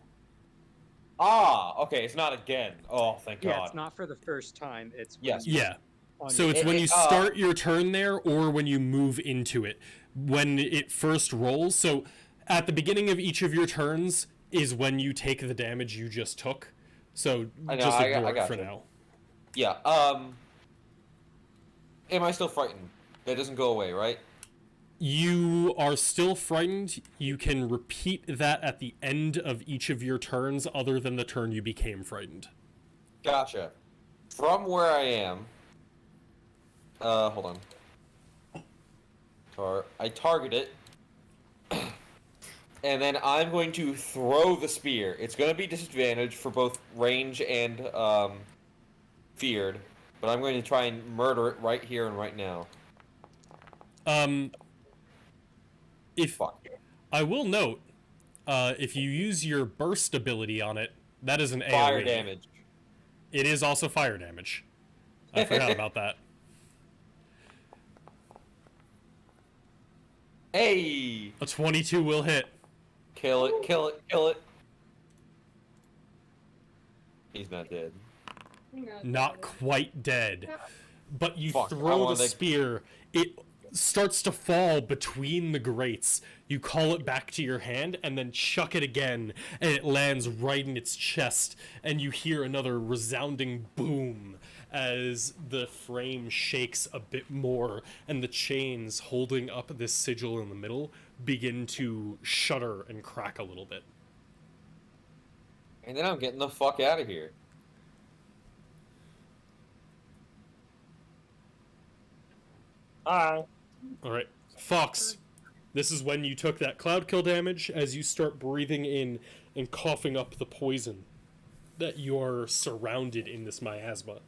Ah, okay, it's not again. Oh, thank Yeah, God. it's not for the first time. It's when Yes. you- Yeah. on So your- it's when you It- start your turn there or when you move into it. When it first rolls, so at the beginning of each of your turns is when you take the damage you just took. So I know, just I ignore it got for you. now. Yeah, am I still frightened? That doesn't go away, right? You are still frightened. You can repeat that at the end of each of your turns other than the turn you became frightened. Gotcha. From where I am... hold on. I target it. And then I'm going to throw the spear. It's going to be disadvantaged for both range and, feared. But I'm going to try and murder it right here and right now. If Fuck. I will note, if you use your burst ability on it, that is an AoE. Fire damage. It is also fire damage. I forgot about that. Hey! A 22 will hit. Kill it, kill it, kill it. He's not dead. Not quite dead. But you Fuck, I throw the wanted to- spear, it starts to fall between the grates. You call it back to your hand and then chuck it again, and it lands right in its chest, and you hear another resounding boom as the frame shakes a bit more, and the chains holding up this sigil in the middle begin to shudder and crack a little bit. And then I'm getting the fuck out of here. Hi. Alright, Fox, this is when you took that cloud kill damage as you start breathing in and coughing up the poison that you are surrounded in this miasma.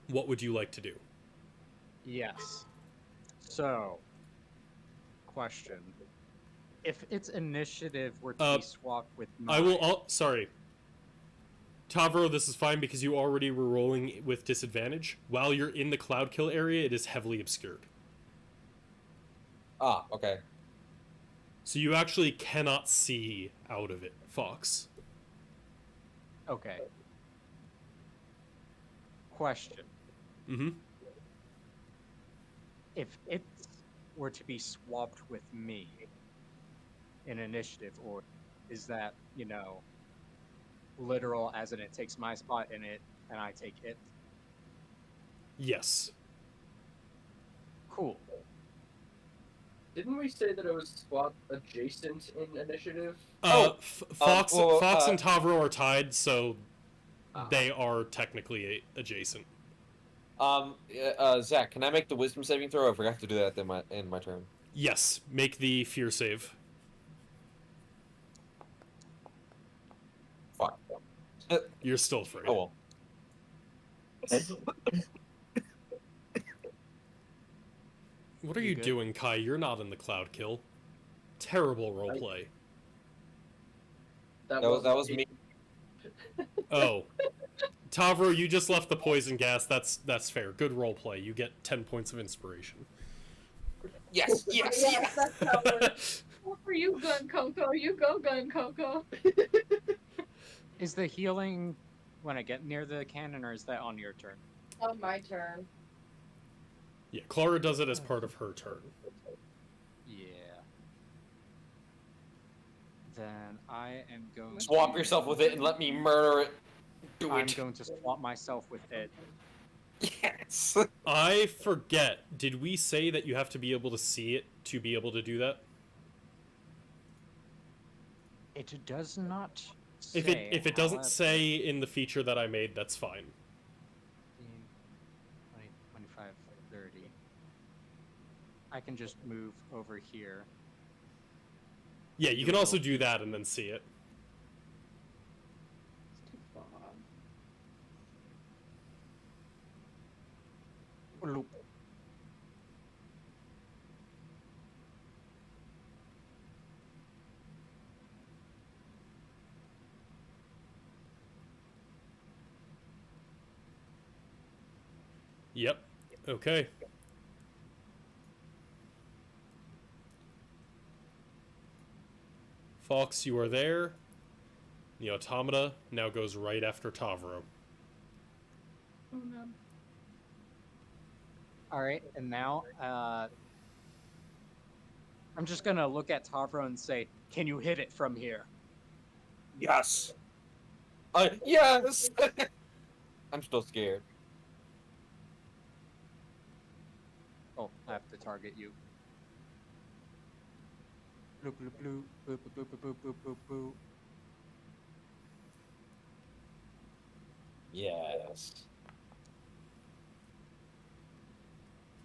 What would you like to do? Yes. So, question. If its initiative were to be swapped with mine... I will... sorry. Tavro, this is fine because you already were rolling with disadvantage. While you're in the cloud kill area, it is heavily obscured. Ah, okay. So you actually cannot see out of it, Fox. Okay. Question. Mm-hmm. If it were to be swapped with me in initiative, or is that, you know, literal as in it takes my spot in it and I take it? Yes. Cool. Didn't we say that it was swap adjacent in initiative? Fox, well, Fox and Tavro are tied, so Ah. they are technically adjacent. Zach, can I make the wisdom saving throw? I forgot to do that in my turn. Yes, make the fear save. Fuck. You're still afraid. Oh well. What are You you good? doing, Kai? You're not in the cloud kill. Terrible roleplay. That That was me. Oh. Tavro, you just left the poison gas. That's fair. Good roleplay. You get 10 points of inspiration. Yes, yes, yes. That's how it works. What for you, Gun Coco? You go, Gun Coco. Is the healing when I get near the cannon, or is that on your turn? On my turn. Yeah, Clara does it as part of her turn. Yeah. Then I am going Swap to... yourself with it and let me murder it. Do I'm it. going to swap myself with it. Yes. I forget. Did we say that you have to be able to see it to be able to do that? It does not If it doesn't say in the feature that I made, that's fine. 15, 20, 25, 30. I can just move over here. Yeah, you can also do that and then see it. It's too far. Bloop. Yep. Okay. Fox, you are there. The automata now goes right after Tavro. Oh no. Alright, and now, I'm just gonna look at Tavro and say, can you hit it from here? Yes. Yes. I'm still scared. Oh, I have to target you. Bloop, bloop, bloop, bloop, bloop, bloop, bloop, bloop, bloop. Yes.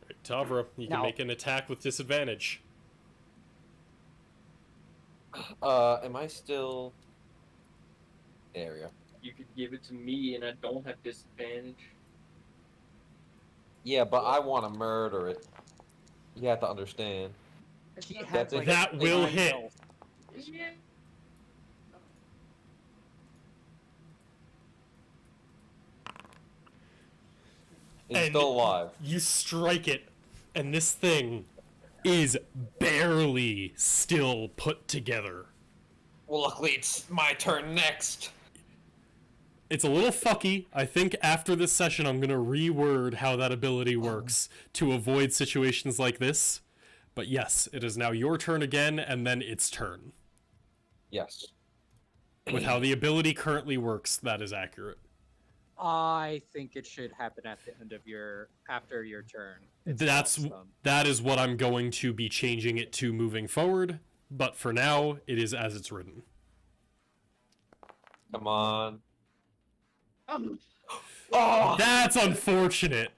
Right, Tavro, you can Now- make an attack with disadvantage. Am I still? There we go. You could give it to me, and I don't have disadvantage. Yeah, but I want to murder it. You have to understand. It's He not has, That's like, That will 9 hit. health. Yeah. It's And- still alive. You strike it, and this thing is barely still put together. Well, luckily it's my turn next. It's a little fucky. I think after this session, I'm going to reword how that ability works to avoid situations like this. But yes, it is now your turn again, and then its turn. Yes. With how the ability currently works, that is accurate. I think it should happen at the end of after your turn. It's That's not stunned. that is what I'm going to be changing it to moving forward. But for now, it is as it's written. Come on. Oh, Oh! That's unfortunate.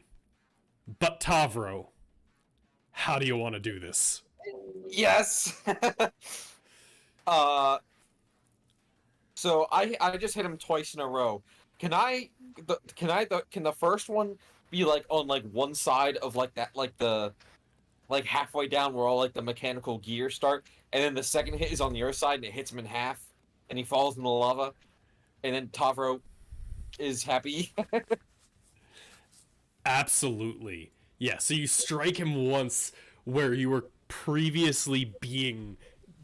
But Tavro, how do you want to do this? Yes. So I just hit him twice in a row. Can the first one be like on like one side of like that, like halfway down where all like the mechanical gears start, and then the second hit is on the other side and it hits him in half and he falls in the lava, and then Tavro is happy. Absolutely. Yeah, so you strike him once where you were previously being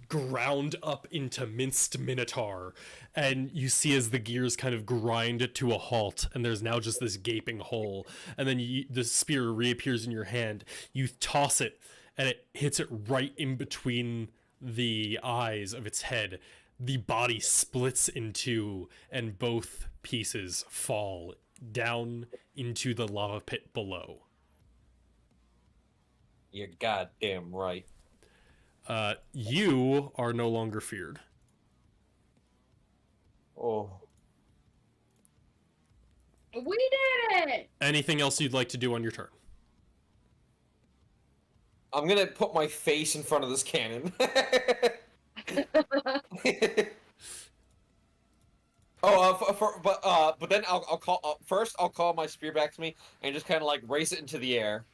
ground up into minced minotaur, and you see as the gears kind of grind to a halt, and there's now just this gaping hole, and then the spear reappears in your hand. You toss it, and it hits it right in between the eyes of its head. The body splits in two, and both pieces fall down into the lava pit below. You're goddamn right. You are no longer feared. Oh. We did it! Anything else you'd like to do on your turn? I'm gonna put my face in front of this cannon. But then I'll call first. I'll call my spear back to me and just kind of like race it into the air.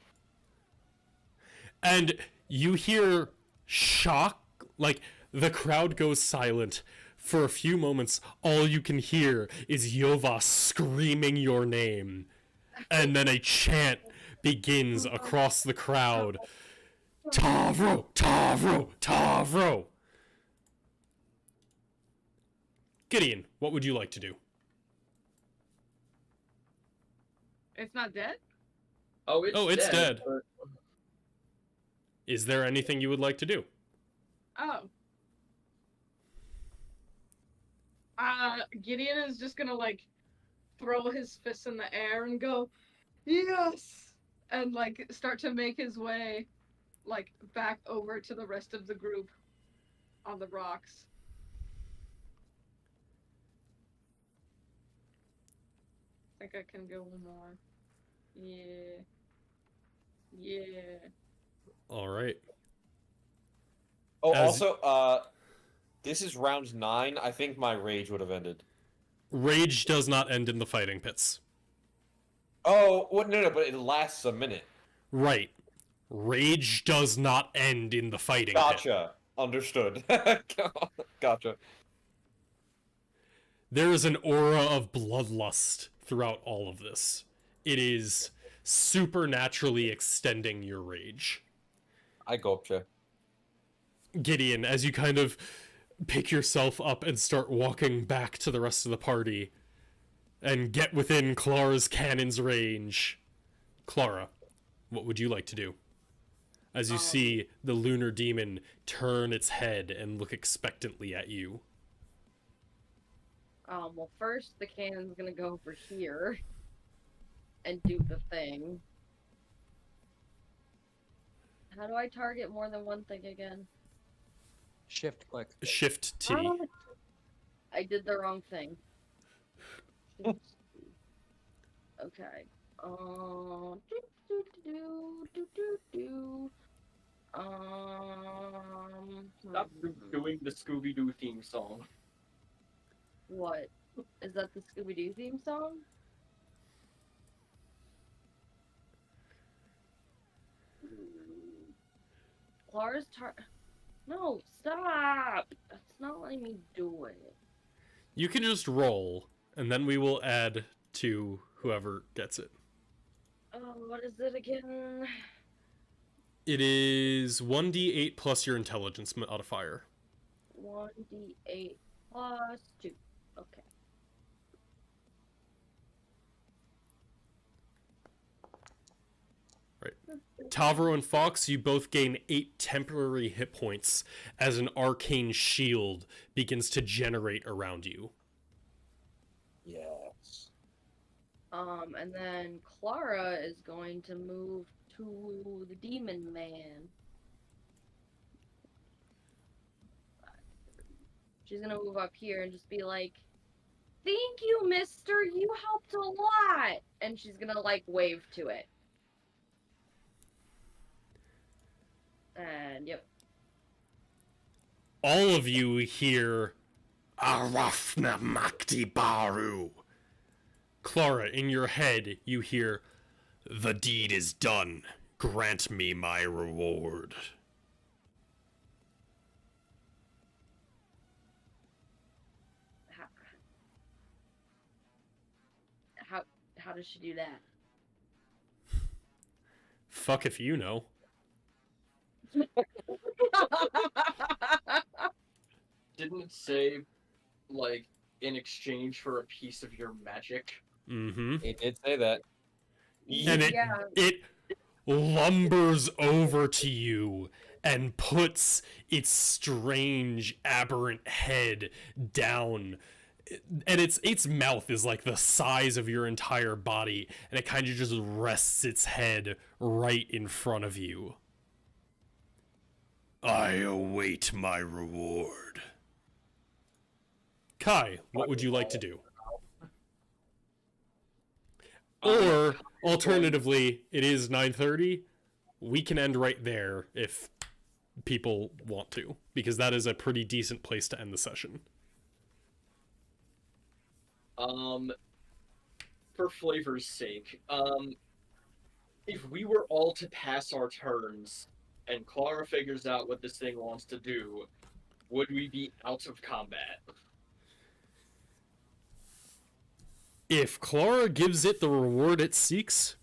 And you hear shock, like the crowd goes silent. For a few moments, all you can hear is Yova screaming your name. And then a chant begins across the crowd. Tavro! Tavro! Tavro! Gideon, what would you like to do? It's not dead? Oh, it's dead. but- Is there anything you would like to do? Oh. Gideon is just gonna like throw his fists in the air and go, yes! And like start to make his way like back over to the rest of the group on the rocks. I think I can go one more. Yeah. Yeah. All right. Oh, As- also, this is round 9. I think my rage would have ended. Rage does not end in the fighting pits. Oh, well, no, but it lasts a minute. Right. Rage does not end in the fighting pit. Gotcha. Understood. Gotcha. There is an aura of bloodlust throughout all of this. It is supernaturally extending your rage. I gotcha. Gideon, as you kind of pick yourself up and start walking back to the rest of the party and get within Clara's cannon's range. Clara, what would you like to do? As you see the lunar demon turn its head and look expectantly at you. Well, first the cannon's gonna go over here and do the thing. How do I target more than one thing again? Shift click. Shift T. I did the wrong thing. Okay. Stop doing the Scooby-Doo theme song. What? Is that the Scooby-Doo theme song? Clara's No, stop! That's not letting me do it. You can just roll, and then we will add to whoever gets it. Oh, what is it again? It is 1d8 plus your intelligence modifier. 1d8 plus 2. Okay. Tavro and Fox, you both gain 8 temporary hit points as an arcane shield begins to generate around you. Yes. And then Clara is going to move to the Demon Man. She's gonna move up here and just be like, "Thank you, mister, you helped a lot!" And she's gonna, like, wave to it. And, yep. All of you hear Arafna Makti Baru. Clara, in your head, you hear, "The deed is done. Grant me my reward." How does she do that? Fuck if you know. Didn't it say, like, in exchange for a piece of your magic? Mm-hmm. It did say that. And Yeah. it lumbers over to you and puts its strange, aberrant head down. And its mouth is like the size of your entire body, and it kind of just rests its head right in front of you. I await my reward. Kai, what would you like to do? Or, alternatively, it is 9:30. we can end right there if people want to, because that is a pretty decent place to end the session. For flavor's sake, if we were all to pass our turns and Clara figures out what this thing wants to do, would we be out of combat? If Clara gives it the reward it seeks,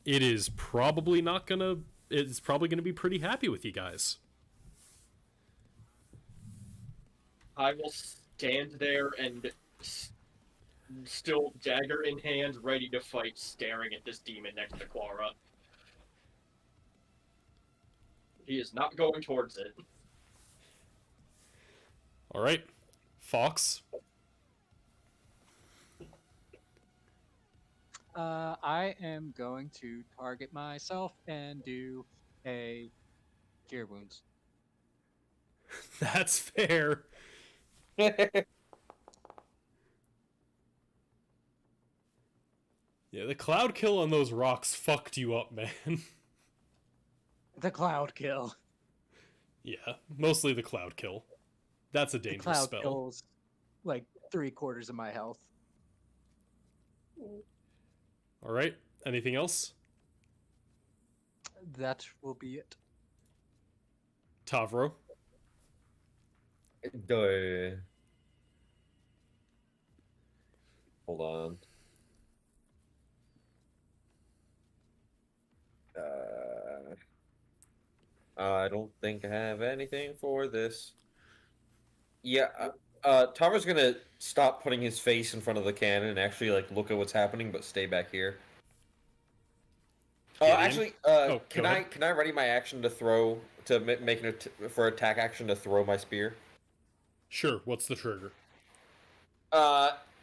it is probably not gonna. It's probably gonna be pretty happy with you guys. I will stand there and still dagger in hand, ready to fight, staring at this demon next to Clara. He is not going towards it. All right, Fox. I am going to target myself and do a cure wounds. That's fair. Yeah, the cloud kill on those rocks fucked you up, man. The cloud kill. Yeah, mostly the cloud kill. That's a The dangerous cloud spell. kills like 3/4 of my health. All right, anything else? That will be it. Tavro. Hold on. I don't think I have anything for this. Yeah, Tavro's gonna stop putting his face in front of the cannon and actually like look at what's happening, but stay back here. Gideon? Actually, Oh, can go I ahead. can I ready my action to throw to make an for attack action to throw my spear? Sure, what's the trigger?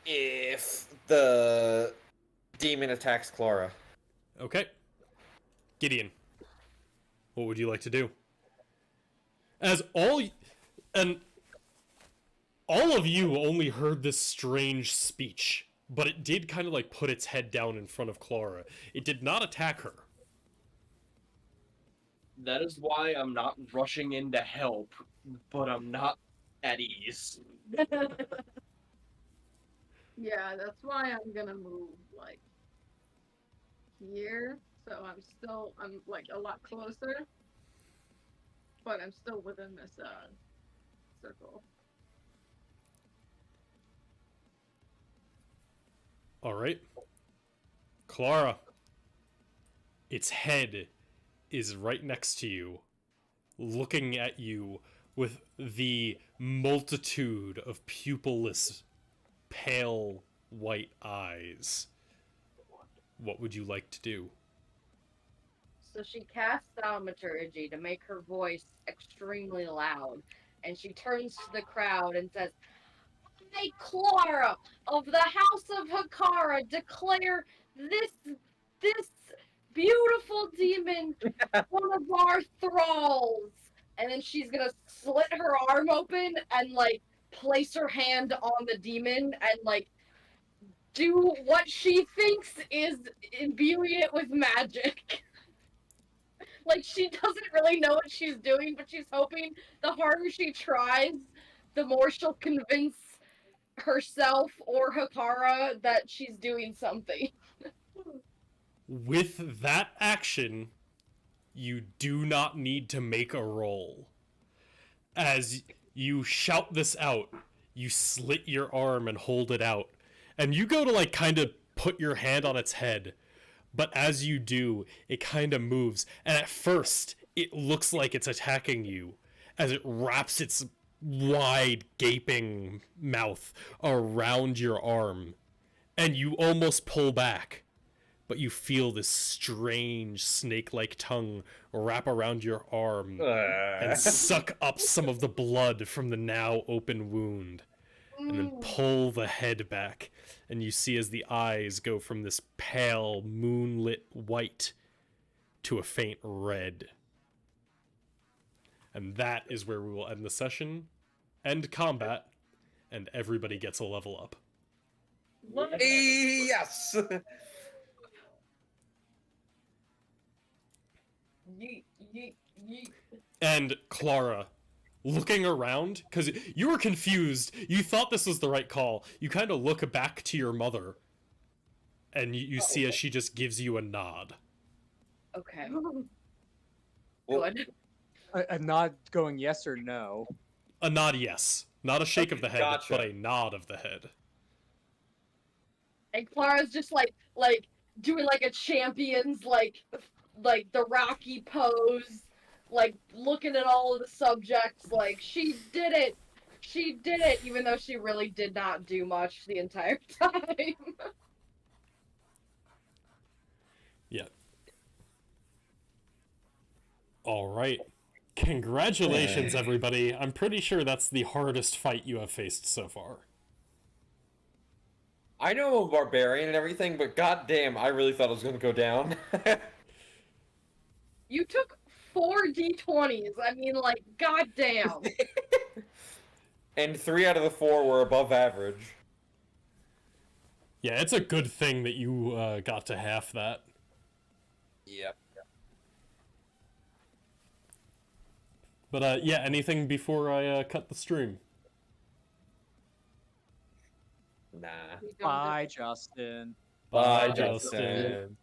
If the demon attacks Clara. Okay. Gideon, what would you like to do? As all of you only heard this strange speech, but it did kind of like put its head down in front of Clara. It did not attack her. That is why I'm not rushing in to help, but I'm not at ease. Yeah, that's why I'm gonna move like here. So I'm like a lot closer, but I'm still within this circle. All right. Clara, its head is right next to you, looking at you with the multitude of pupilless, pale white eyes. What would you like to do? So she casts thaumaturgy to make her voice extremely loud, and she turns to the crowd and says, "I, Clara of the House of Hekara, declare this beautiful demon one of our thralls." And then she's gonna slit her arm open and like place her hand on the demon and like do what she thinks is imbuing it with magic. Like, she doesn't really know what she's doing, but she's hoping the harder she tries, the more she'll convince herself or Hekara that she's doing something. With that action, you do not need to make a roll. As you shout this out, you slit your arm and hold it out. And you go to like kind of put your hand on its head. But as you do, it kind of moves. And at first, it looks like it's attacking you as it wraps its wide, gaping mouth around your arm. And you almost pull back. But you feel this strange snake-like tongue wrap around your arm and suck up some of the blood from the now open wound. And then pull the head back. And you see as the eyes go from this pale, moonlit white to a faint red. And that is where we will end the session, end combat, and everybody gets a level up. Yes. yeet, yeet, yeet. And Clara, looking around, because you were confused, you thought this was the right call. You kind of look back to your mother, and you see as she just gives you a nod. Okay. Well, Good. A nod going yes or no. A nod, yes. Not a shake of the head, Gotcha. but a nod of the head. And Clara's just like doing like a champion's like the Rocky pose, like looking at all of the subjects, like she did it. She did it, even though she really did not do much the entire time. Yeah. All right. Congratulations, everybody. I'm pretty sure that's the hardest fight you have faced so far. I know I'm a barbarian and everything, but goddamn, I really thought it was gonna go down. You took 4 d20s. I mean, like, goddamn. And 3 out of the 4 were above average. Yeah, it's a good thing that you got to half that. Yep. But yeah, anything before I cut the stream? Nah. Bye, Justin. Bye, Bye, Justin. Justin.